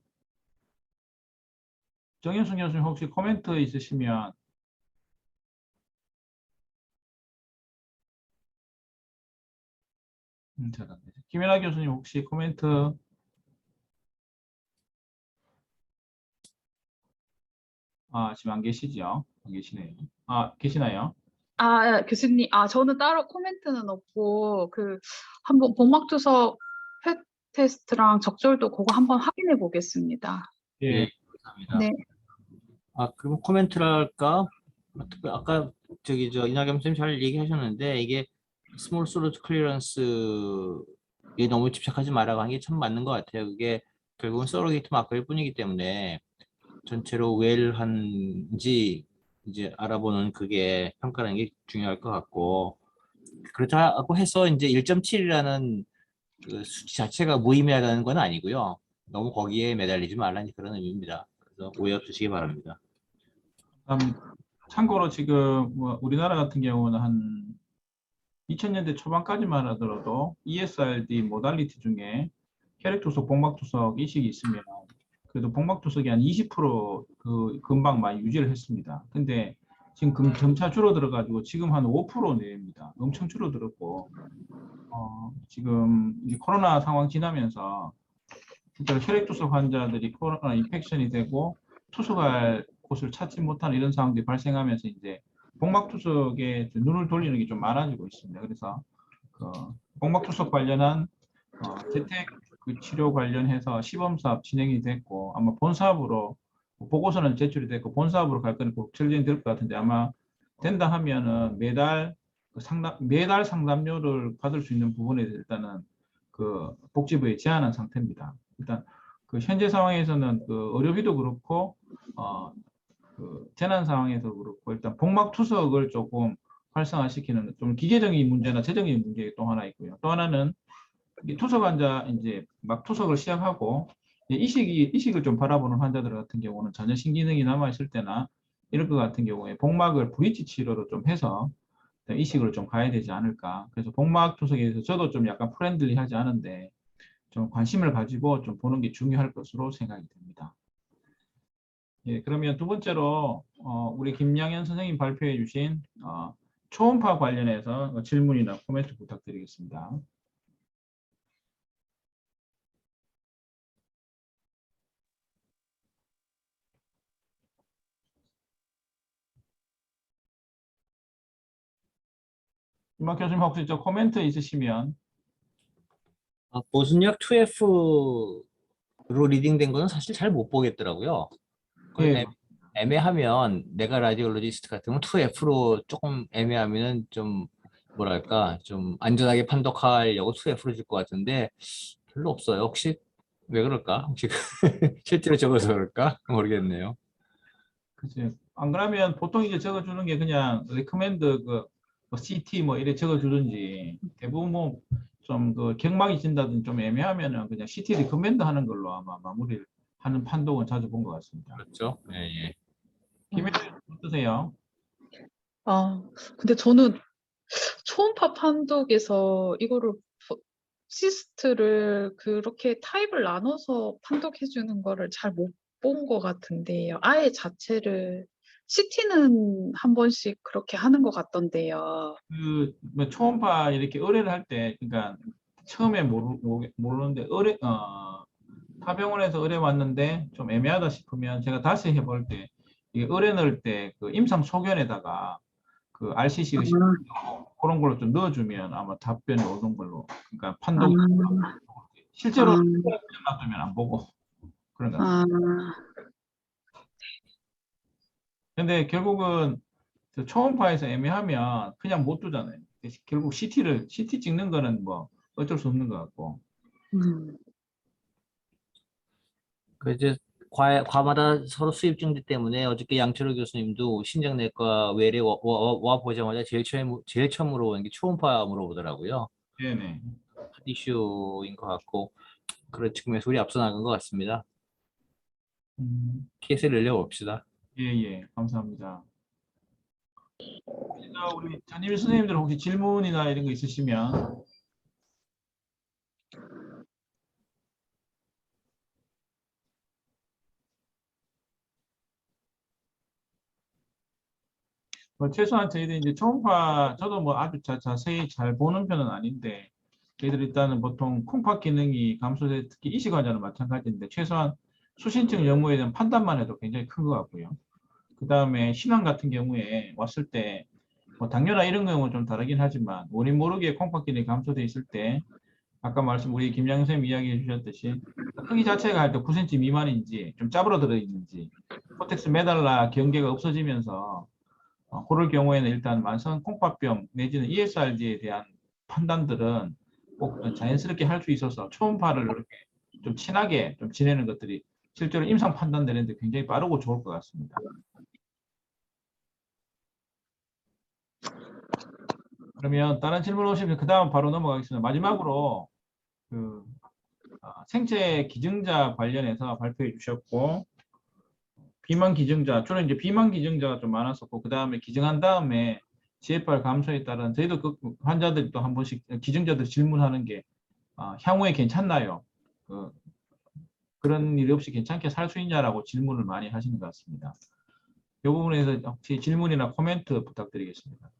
[SPEAKER 3] 정현숙 교수님 혹시 코멘트 있으시면 잘안 되죠. 김연아 교수님 혹시 코멘트 지금 안 계시죠? 안 계시네요. 계시나요?
[SPEAKER 4] 아, 교수님, 저는 따로 코멘트는 없고, 한번 복막투석 펫 테스트랑 적절도 그거 한번 확인해 보겠습니다.
[SPEAKER 3] 예.
[SPEAKER 8] 감사합니다.
[SPEAKER 4] 네.
[SPEAKER 8] 그럼 코멘트를 할까? 아까 이낙연 선생님 잘 얘기하셨는데 이게 스몰 솔루트 클리어런스에 너무 집착하지 말라고 한 게 참 맞는 것 같아요. 그게 결국은 서로게이트 마크일 뿐이기 때문에 전체로 웰한지 이제 알아보는 그게 평가라는 게 중요할 것 같고, 그렇다고 해서 이제 1.7이라는 그 수치 자체가 무의미하다는 건 아니고요. 너무 거기에 매달리지 말라는 그런 의미입니다. 그래서 오해 없으시기 바랍니다.
[SPEAKER 3] 참고로 지금 우리나라 같은 경우는 한 2000년대 초반까지만 하더라도 ESRD 모달리티 중에 혈액투석, 복막투석 이식이 있으면 그래도 복막투석이 한 20% 금방 많이 유지를 했습니다. 근데 지금 점차 줄어들어 가지고 지금 한 5% 내입니다. 엄청 줄어들었고 지금 이 코로나 상황 지나면서 진짜 혈액투석 환자들이 코로나 인펙션이 되고 투석할 곳을 찾지 못하는 이런 상황들이 발생하면서 이제 복막투석에 눈을 돌리는 게 좀 많아지고 있습니다. 그래서 복막투석 관련한 재택 치료 관련해서 시범사업 진행이 됐고 아마 본사업으로 보고서는 제출이 됐고 본사업으로 갈 거는 꼭 처리될 것 같은데 아마 된다 하면은 매달 상담료를 받을 수 있는 부분에 일단은 복지부에 제한한 상태입니다. 일단 현재 상황에서는 의료비도 그렇고 재난 상황에서 그렇고 일단 복막 투석을 조금 활성화시키는 좀 기계적인 문제나 재정적인 문제 또 하나 있고요. 또 하나는 투석 환자 이제 막 투석을 시작하고 이식을 좀 바라보는 환자들 같은 경우는 전혀 신기능이 남아 있을 때나 이럴 것 같은 경우에 복막을 브릿지 치료로 좀 해서 이식으로 좀 가야 되지 않을까. 그래서 복막 투석에 대해서 저도 좀 약간 프렌들리하지 않은데 좀 관심을 가지고 좀 보는 게 중요할 것으로 생각이 됩니다. 예, 그러면 두 번째로 우리 김양현 선생님 발표해 주신 초음파 관련해서 질문이나 코멘트 부탁드리겠습니다. 김학 교수님 혹시 저 코멘트 있으시면
[SPEAKER 8] 보순약 2F로 리딩된 거는 사실 잘 못 보겠더라고요.
[SPEAKER 3] 예.
[SPEAKER 8] 애매하면 내가 라디올로지스트 같으면 2F로 조금 애매하면은 좀 뭐랄까 좀 안전하게 판독하려고 2F로 줄 것 같은데 별로 없어요. 혹시 왜 그럴까? 혹시 실제로 적어서 그럴까? 모르겠네요.
[SPEAKER 3] 그치. 안 그러면 보통 이제 적어주는 게 그냥 recommend CT 이래 적어주든지 대부분 좀 경막이 진다든지 좀 애매하면은 그냥 CT recommend 하는 걸로 아마 마무리를 하는 판독은 자주 본 것 같습니다.
[SPEAKER 8] 그렇죠. 예.
[SPEAKER 3] 김혜진 어떠세요?
[SPEAKER 4] 근데 저는 초음파 판독에서 이거를 시스트를 그렇게 타입을 나눠서 판독해 주는 거를 잘 못 본 것 같은데요. 아예 자체를 CT는 한 번씩 그렇게 하는 것 같던데요.
[SPEAKER 3] 초음파 이렇게 의뢰를 할 때 그러니까 처음에 모르는데 타병원에서 의뢰 왔는데 좀 애매하다 싶으면 제가 다시 해볼 때 이게 의뢰 넣을 때 임상 소견에다가 그 RCC 의식 그런 걸로 좀 넣어주면 아마 답변이 오는 걸로. 그러니까 판독 실제로 놔두면 안 보고 그런 것 같습니다. 근데 결국은 그 초음파에서 애매하면 그냥 못 두잖아요. 결국 CT 찍는 거는 뭐 어쩔 수 없는 것 같고.
[SPEAKER 8] 그 이제 과마다 서로 수입 증대 때문에 어저께 양철호 교수님도 신장내과 외래 와 보자마자 제일 처음으로 온 게 초음파 물어보더라고요.
[SPEAKER 3] 네네.
[SPEAKER 8] 이슈인 것 같고 그런 측면에서 우리 앞서 나간 것 같습니다. 케이스를 늘려봅시다.
[SPEAKER 3] 예, 감사합니다. 우리 전임 선생님들 혹시 질문이나 이런 거 있으시면 뭐 최소한 저희들 이제 초음파 저도 뭐 아주 자세히 잘 보는 편은 아닌데 저희들 일단은 보통 콩팥 기능이 감소돼 특히 이식 환자는 마찬가지인데 최소한 수신증 연무에 대한 판단만 해도 굉장히 큰 것 같고요. 그 다음에 신앙 같은 경우에 왔을 때 뭐 당뇨나 이런 경우는 좀 다르긴 하지만 원인 모르게 콩팥 기능이 감소돼 있을 때 아까 우리 김양 선생님 이야기해 주셨듯이 크기 자체가 할 때 9cm 미만인지 좀 짜부러들어 있는지 코텍스 메달라 경계가 없어지면서 그럴 경우에는 일단 만성 콩팥병 내지는 ESRD에 대한 판단들은 꼭 자연스럽게 할 수 있어서 초음파를 이렇게 좀 친하게 좀 지내는 것들이 실제로 임상 판단되는데 굉장히 빠르고 좋을 것 같습니다. 그러면 다른 질문 오시면 그 다음 바로 넘어가겠습니다. 마지막으로 그 생체 기증자 관련해서 발표해 주셨고 비만 기증자 주로 이제 비만 기증자가 좀 많았었고 그 다음에 기증한 다음에 GFR 감소에 따른 저희도 그 환자들이 또 한 번씩 기증자들 질문하는 게 향후에 괜찮나요? 그런 일이 없이 괜찮게 살 수 있냐라고 질문을 많이 하시는 것 같습니다. 이 부분에서 혹시 질문이나 코멘트 부탁드리겠습니다.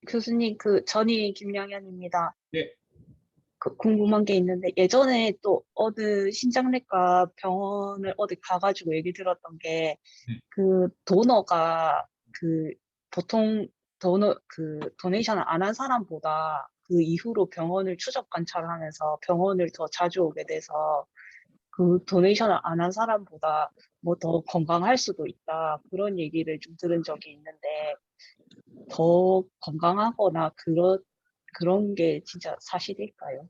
[SPEAKER 6] 교수님, 전이 김양현입니다.
[SPEAKER 3] 네.
[SPEAKER 6] 궁금한 게 있는데 예전에 또 어느 신장내과 병원을 어디 가가지고 얘기 들었던 게 도너가 보통 도네이션을 안 한 사람보다 그 이후로 병원을 추적 관찰하면서 병원을 더 자주 오게 돼서 그 도네이션을 안 한 사람보다 뭐 더 건강할 수도 있다 그런 얘기를 좀 들은 적이 있는데 더 건강하거나 그런 게 진짜 사실일까요?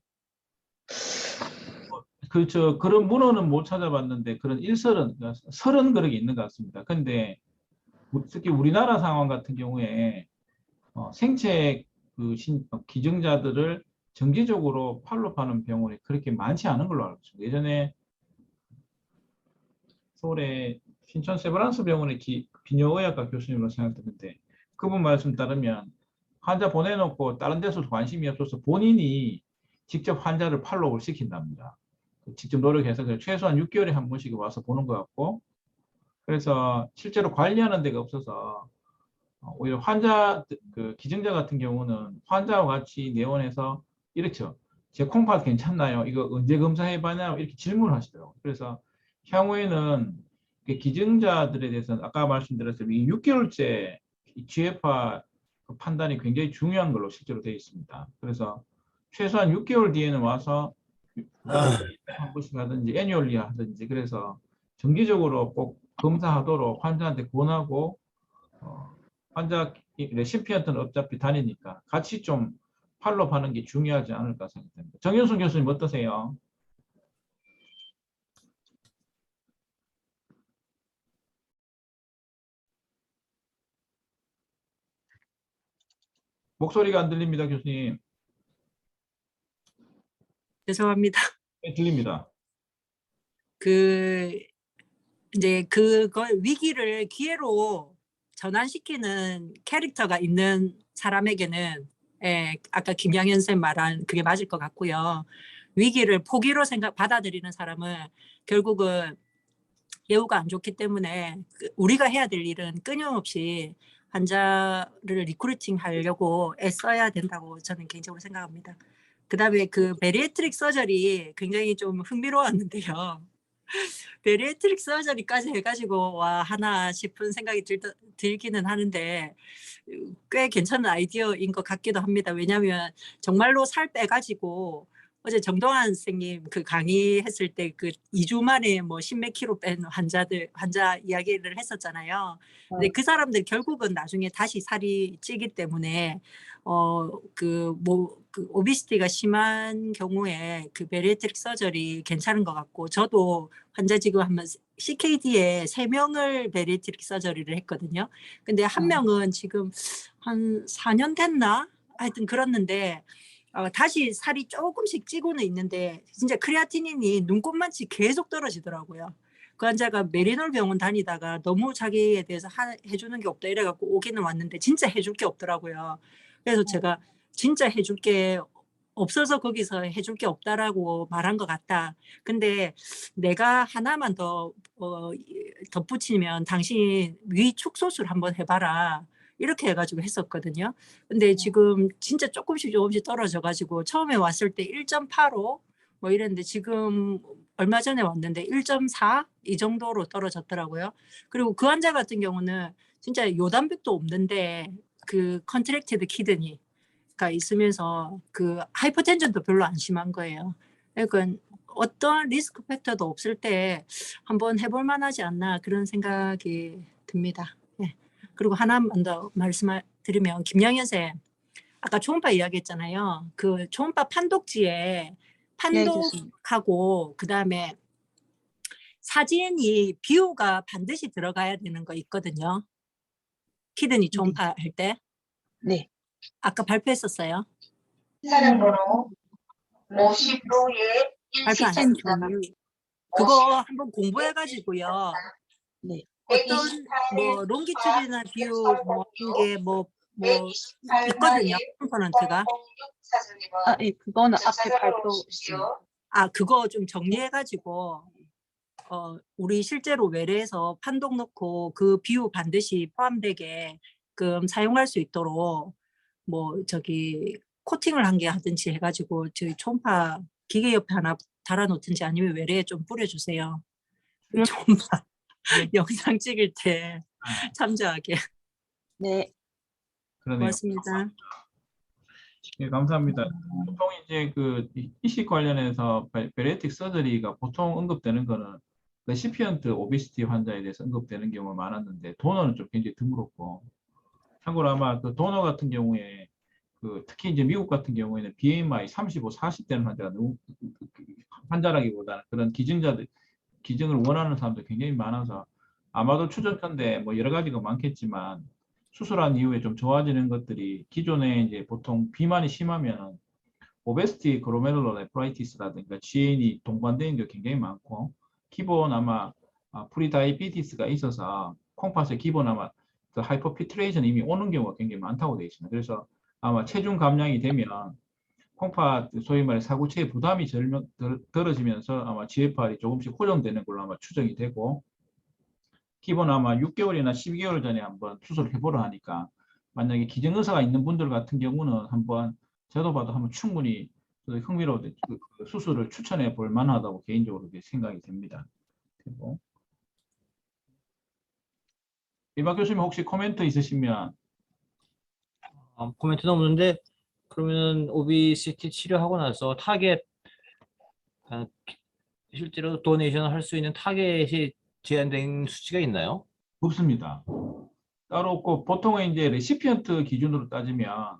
[SPEAKER 3] 그런 문헌은 못 찾아봤는데 그런 설은 그런 게 있는 것 같습니다. 근데 특히 우리나라 상황 같은 경우에 생체 기증자들을 정기적으로 팔로우하는 병원이 그렇게 많지 않은 걸로 알고 있습니다. 예전에 서울의 신촌 세브란스 병원의 비뇨의학과 교수님으로 생각되는데 그분 말씀 따르면 환자 보내놓고 다른 데서 관심이 없어서 본인이 직접 환자를 팔로우를 시킨답니다. 직접 노력해서 최소한 6개월에 한 번씩 와서 보는 것 같고 그래서 실제로 관리하는 데가 없어서 오히려 기증자 같은 경우는 환자와 같이 내원해서 이렇죠. 제 콩팥 괜찮나요? 이거 언제 검사해봤나요? 이렇게 질문을 하시더라고요. 그래서 향후에는 기증자들에 대해서는 아까 말씀드렸듯이 6개월째 GFR 판단이 굉장히 중요한 걸로 실제로 되어 있습니다. 그래서 최소한 6개월 뒤에는 와서 한 번씩 하든지 애뉴얼리 하든지 그래서 정기적으로 꼭 검사하도록 환자한테 권하고 환자 레시피언트는 어차피 다니니까 같이 좀 팔로우하는 게 중요하지 않을까 생각됩니다. 정현순 교수님 어떠세요? 목소리가 안 들립니다, 교수님.
[SPEAKER 9] 죄송합니다.
[SPEAKER 3] 네, 들립니다.
[SPEAKER 9] 이제 그걸 위기를 기회로 전환시키는 캐릭터가 있는 사람에게는 아까 김양현 쌤 말한 그게 맞을 것 같고요. 위기를 포기로 받아들이는 사람은 결국은 예후가 안 좋기 때문에 우리가 해야 될 일은 끊임없이 환자를 리크루팅 하려고 애써야 된다고 저는 개인적으로 생각합니다. 그 다음에 베리애트릭 서저리 굉장히 좀 흥미로웠는데요. 베리애트릭 서저리까지 해가지고 와 하나 싶은 생각이 들기는 하는데 꽤 괜찮은 아이디어인 것 같기도 합니다. 왜냐하면 정말로 살 빼가지고 어제 정동환 선생님 그 강의했을 때 그 2주 만에 뭐 10몇 킬로 뺀 환자 이야기를 했었잖아요. 근데 그 사람들 결국은 나중에 다시 살이 찌기 때문에 그 오비시티가 심한 경우에 그 베리애트릭 서저리 괜찮은 것 같고, 저도 환자 지금 한번 CKD에 3명을 베리애트릭 서저리를 했거든요. 근데 한 명은 지금 한 4년 됐나? 하여튼 그렇는데 다시 살이 조금씩 찌고는 있는데 진짜 크레아티닌이 눈곱만치 계속 떨어지더라고요. 그 환자가 메리놀 병원 다니다가 너무 자기에 대해서 해주는 게 없다 이래갖고 오기는 왔는데 진짜 해줄 게 없더라고요. 그래서 제가 진짜 해줄 게 없어서 거기서 해줄 게 없다라고 말한 것 같다. 근데 내가 하나만 더 덧붙이면 당신 위 축소술 한번 해봐라. 이렇게 해가지고 했었거든요. 근데 지금 진짜 조금씩 떨어져가지고 처음에 왔을 때 1.85 뭐 이랬는데 지금 얼마 전에 왔는데 1.4 이 정도로 떨어졌더라고요. 그리고 그 환자 같은 경우는 진짜 요단백도 없는데 그 컨트랙티드 키드니가 있으면서 그 하이퍼텐션도 별로 안 심한 거예요. 그러니까 어떤 리스크 팩터도 없을 때 한번 해볼 만하지 않나 그런 생각이 듭니다. 네. 그리고 하나만 더 말씀드리면 김영현 쌤 아까 초음파 이야기했잖아요. 그 초음파 판독지에 판독하고 그다음에 사진이 비유가 반드시 들어가야 되는 거 있거든요. 키드니 초음파 할 때.
[SPEAKER 6] 네.
[SPEAKER 9] 아까 발표했었어요.
[SPEAKER 10] 사령번호 50로에
[SPEAKER 9] 발표 안 했습니다. 그거 한번 공부해가지고요.
[SPEAKER 6] 네.
[SPEAKER 9] 어떤 뭐 롱기튜디나 비유 뭐 이게 뭐 있거든요. 컴포넌트가.
[SPEAKER 6] 예, 그거는 앞에 발표했습니다.
[SPEAKER 9] 그거 좀 정리해가지고 우리 실제로 외래에서 판독 넣고 그 비유 반드시 포함되게 사용할 수 있도록 뭐 코팅을 한 개 하든지 해가지고 저희 초음파 기계 옆에 하나 달아놓든지 아니면 외래에 좀 뿌려주세요. 초음파 영상 찍을 때 참조하게.
[SPEAKER 6] 네.
[SPEAKER 3] 그러네요.
[SPEAKER 9] 고맙습니다.
[SPEAKER 3] 예, 감사합니다. 보통 이제 그 이식 관련해서 베리애트릭 서저리가 보통 언급되는 거는 레시피언트 오비시티 환자에 대해서 언급되는 경우가 많았는데 도너는 좀 굉장히 드물었고, 참고로 아마 그 도너 같은 경우에 특히 이제 미국 같은 경우에는 BMI 35, 40 되는 환자가 환자라기보다는 그런 기증을 원하는 사람도 굉장히 많아서 아마도 추정컨대 뭐 여러 가지가 많겠지만 수술한 이후에 좀 좋아지는 것들이 기존에 이제 보통 비만이 심하면 오베스티 그로메룰러 네프라이티스라든가 GN이 동반되는 게 굉장히 많고, 기본 아마 프리다이비티스가 있어서 콩팥의 기본 아마 그 하이퍼피트레이션 이미 오는 경우가 굉장히 많다고 되어 있습니다. 그래서 아마 체중 감량이 되면 콩팥 소위 말해 사구체의 부담이 덜어지면서 아마 GFR이 조금씩 호전되는 걸로 아마 추정이 되고, 기본 아마 6개월이나 12개월 전에 한번 수술을 해보려 하니까 만약에 기증의사가 있는 분들 같은 경우는 한번 저도 봐도 한번 충분히 흥미로운 수술을 추천해 볼 만하다고 개인적으로 생각이 됩니다. 그리고 이박 교수님 혹시 코멘트 있으시면.
[SPEAKER 8] 코멘트는 없는데, 그러면 오비시티 치료하고 나서 타겟 실제로 도네이션을 할 수 있는 타겟이 제한된 수치가 있나요?
[SPEAKER 3] 없습니다. 따로 없고, 보통은 이제 레시피언트 기준으로 따지면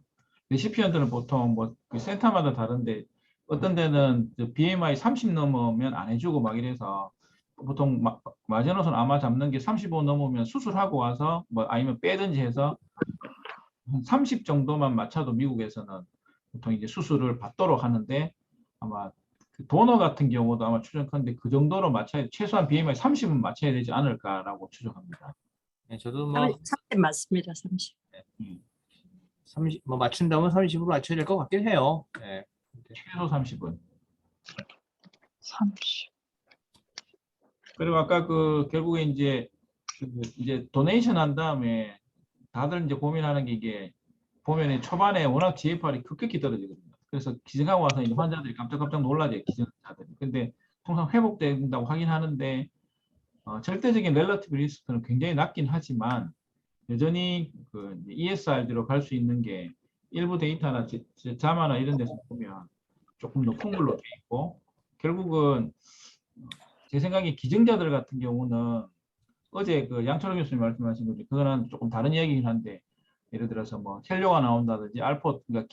[SPEAKER 3] 레시피언트는 보통 뭐 센터마다 다른데 어떤 데는 BMI 30 넘으면 안 해주고 막 이래서 보통 마지노선 아마 잡는 게 35 넘으면 수술하고 와서 뭐 아니면 빼든지 해서 한 30 정도만 맞춰도 미국에서는 보통 이제 수술을 받도록 하는데, 아마 그 도너 같은 경우도 아마 추정컨대 그 정도로 최소한 BMI 30은 맞춰야 되지 않을까라고 추정합니다.
[SPEAKER 8] 네, 저도
[SPEAKER 9] 30 맞습니다. 30.
[SPEAKER 8] 30, 뭐 맞춘다면 30으로 맞춰야 될 것 같긴 해요. 네.
[SPEAKER 3] 최소 30은.
[SPEAKER 4] 30.
[SPEAKER 3] 그리고 아까 결국에 이제 도네이션 한 다음에 다들 이제 고민하는 게 이게 보면은 초반에 워낙 GFR이 급격히 떨어지거든요. 그래서 기증하고 와서 이제 환자들이 깜짝깜짝 놀라죠, 기증자들이. 근데 통상 회복된다고 확인하는데 절대적인 렐러티브 리스크는 굉장히 낮긴 하지만 여전히 그 ESRD로 갈 수 있는 게 일부 데이터나 자마나 이런 데서 보면 조금 높은 걸로 돼 있고 결국은 제 생각에 기증자들 같은 경우는 어제 그 양철호 교수님 말씀하신 거지 그거는 조금 다른 이야기긴 한데 예를 들어서 뭐 혈뇨가 나온다든지 알포 그러니까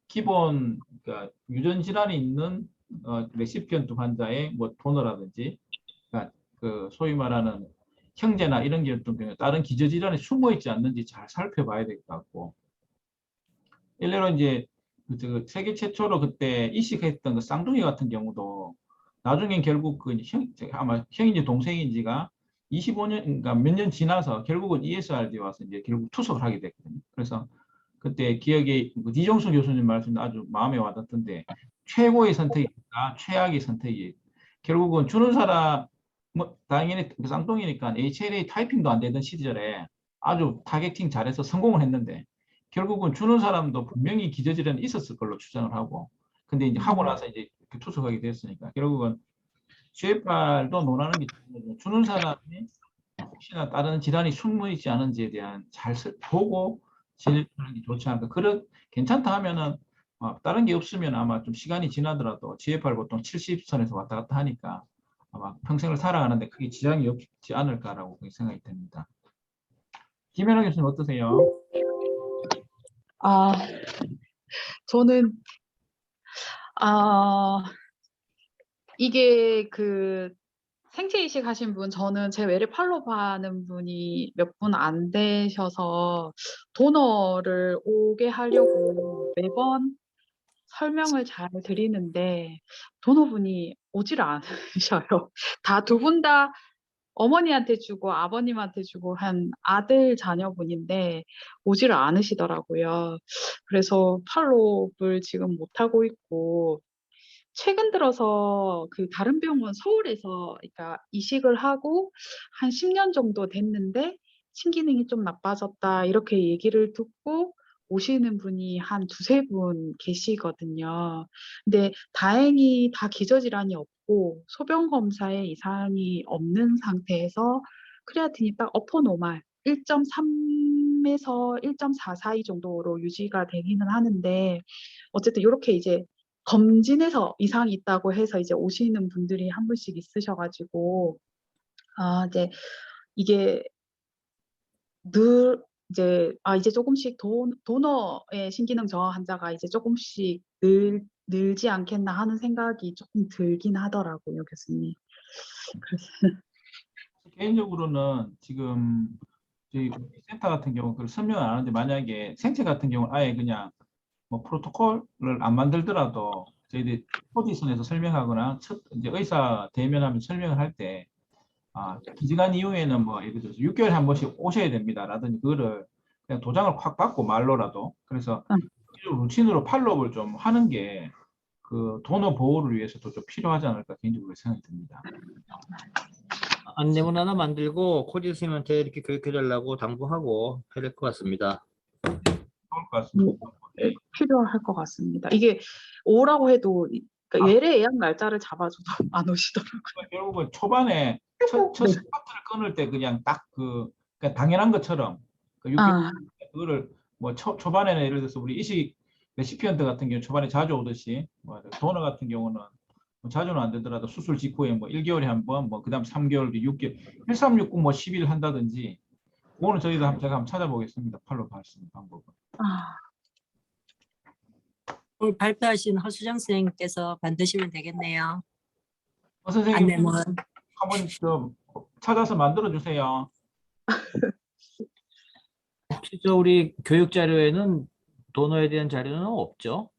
[SPEAKER 3] 기본 그러니까 유전 질환이 있는 레시피언트 환자의 뭐 도너라든지 그러니까 그 소위 말하는 형제나 이런 계통 경우 다른 기저질환이 숨어 있지 않는지 잘 살펴봐야 될 것 같고 일례로 이제 그 세계 최초로 그때 이식했던 그 쌍둥이 같은 경우도 나중엔 결국 그 아마 형인지 동생인지가 25년 그러니까 몇 년 지나서 결국은 ESRD 와서 이제 결국 투석을 하게 됐거든요. 그래서 그때 기억에 이종수 교수님 말씀도 아주 마음에 와닿던데 최고의 선택이다 최악의 선택이 결국은 주는 사람 뭐 당연히 쌍둥이니까 HLA 타이핑도 안 되던 시절에 아주 타겟팅 잘해서 성공을 했는데 결국은 주는 사람도 분명히 기저질환이 있었을 걸로 추정을 하고 근데 이제 하고 나서 이제 투석하게 됐으니까 결국은 GFR도 논하는 게 주는 사람이 혹시나 다른 질환이 숨어 있지 않은지에 대한 잘 보고 진행하는 게 좋지 않을까. 그런 괜찮다 하면은 다른 게 없으면 아마 좀 시간이 지나더라도 GFR 보통 70선에서 왔다 갔다 하니까 아마 평생을 살아가는데 크게 지장이 없지 않을까라고 생각이 됩니다. 김연아 교수님 어떠세요?
[SPEAKER 4] 저는 이게 그 생체 이식 하신 분 저는 제 외래 팔로우하는 분이 몇 분 안 되셔서 도너를 오게 하려고 매번 설명을 잘 드리는데 도너분이 오질 않으셔요. 다 두 분 다 어머니한테 주고 아버님한테 주고 한 아들 자녀분인데 오지를 않으시더라고요. 그래서 팔로우를 지금 못하고 있고 최근 들어서 그 다른 병원 서울에서 그러니까 이식을 하고 한 10년 정도 됐는데 심기능이 좀 나빠졌다 이렇게 얘기를 듣고 오시는 분이 한 두세 분 계시거든요. 근데 다행히 다 기저질환이 없고 소변 검사에 이상이 없는 상태에서 크레아틴이 딱 어퍼노말 1.3에서 1.4 사이 정도로 유지가 되기는 하는데 어쨌든 이렇게 이제 검진해서 이상이 있다고 해서 이제 오시는 분들이 한 분씩 있으셔가지고 이제 이게 이제 조금씩 도너의 신기능 저하 환자가 이제 조금씩 늘지 않겠나 하는 생각이 조금 들긴 하더라고요, 교수님.
[SPEAKER 3] 개인적으로는 지금 저희 센터 같은 경우 그걸 설명을 안 하는데 만약에 생체 같은 경우는 아예 그냥 뭐 프로토콜을 안 만들더라도 저희들이 포지션에서 설명하거나 이제 의사 대면하면 설명을 할 때 기증한 이후에는 뭐 예를 들어서 6개월에 한 번씩 오셔야 됩니다라든지 그거를 그냥 도장을 확 받고 말로라도 그래서 루틴으로 팔로업을 좀 하는 게 그 도너 보호를 위해서도 좀 필요하지 않을까 개인적으로 생각이 듭니다.
[SPEAKER 8] 안내문 하나 만들고 코디 선생님한테 이렇게 교육해달라고 당부하고 해야 될 것 같습니다.
[SPEAKER 3] 좋을 것 같습니다.
[SPEAKER 4] 필요할 것 같습니다. 이게 오라고 해도 그러니까 외래 예약 날짜를 잡아줘도 안 오시더라고요.
[SPEAKER 3] 결국은 초반에 첫 스타트를 끊을 때 그냥 딱 그러니까 당연한 것처럼 그 6개월 그거를 뭐 초반에는 예를 들어서 우리 이식 레시피언트 같은 경우 초반에 자주 오듯이 뭐 도너 같은 경우는 뭐 자주는 안 되더라도 수술 직후에 뭐 1개월에 한 번, 뭐 그다음 3개월 뒤 6개월, 1369 뭐 10일 한다든지 그거는 저희도 제가 한번 찾아보겠습니다. 팔로우 할 수 있는 방법은.
[SPEAKER 9] 오늘 발표하신 허수정 선생님께서 만드시면 되겠네요.
[SPEAKER 3] 선생님
[SPEAKER 9] 안내문.
[SPEAKER 3] 한번 좀 찾아서 만들어 주세요.
[SPEAKER 8] 혹시 우리 교육 자료에는 도너에 대한 자료는 없죠?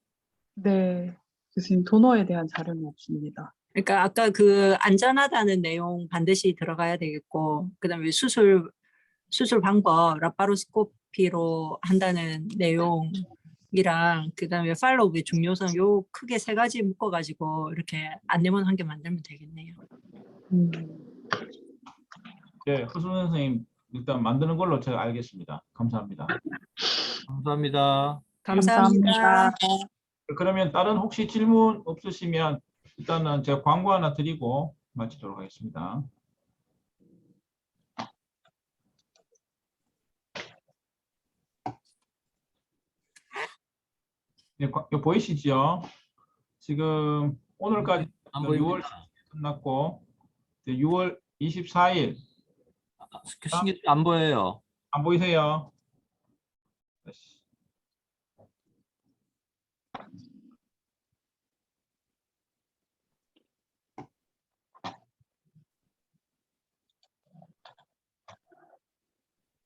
[SPEAKER 4] 네, 교수님 도너에 대한 자료는 없습니다.
[SPEAKER 9] 그러니까 아까 그 안전하다는 내용 반드시 들어가야 되겠고 그다음에 수술 방법 라파로스코피로 한다는 내용이랑 그다음에 팔로우의 중요성 요 크게 세 가지 묶어가지고 이렇게 안내문 한 개 만들면 되겠네요.
[SPEAKER 3] 네, 허순 선생님 일단 만드는 걸로 제가 알겠습니다. 감사합니다.
[SPEAKER 8] 감사합니다.
[SPEAKER 9] 감사합니다.
[SPEAKER 3] 그러면 다른 혹시 질문 없으시면 일단은 제가 광고 하나 드리고 마치도록 하겠습니다. 네, 이거 보이시죠? 지금 오늘까지
[SPEAKER 8] 안
[SPEAKER 3] 6월
[SPEAKER 8] 보입니다.
[SPEAKER 3] 끝났고 이제 6월 24일
[SPEAKER 8] 신기도 안 보여요.
[SPEAKER 3] 안 보이세요?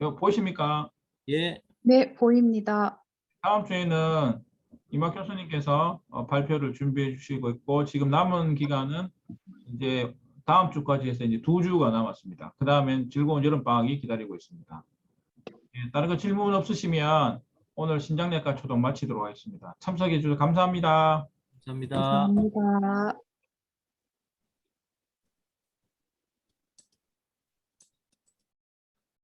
[SPEAKER 3] 이거 보이십니까?
[SPEAKER 8] 예.
[SPEAKER 4] 네, 보입니다.
[SPEAKER 3] 다음 주에는 이막 교수님께서 발표를 준비해 주시고 있고 지금 남은 기간은 이제 다음 주까지 해서 이제 2주가 남았습니다. 그 다음엔 즐거운 여름 방학이 기다리고 있습니다. 예, 다른 거 질문 없으시면 오늘 신장내과 초동 마치도록 하겠습니다. 참석해 주셔서 감사합니다.
[SPEAKER 8] 감사합니다.
[SPEAKER 4] 감사합니다.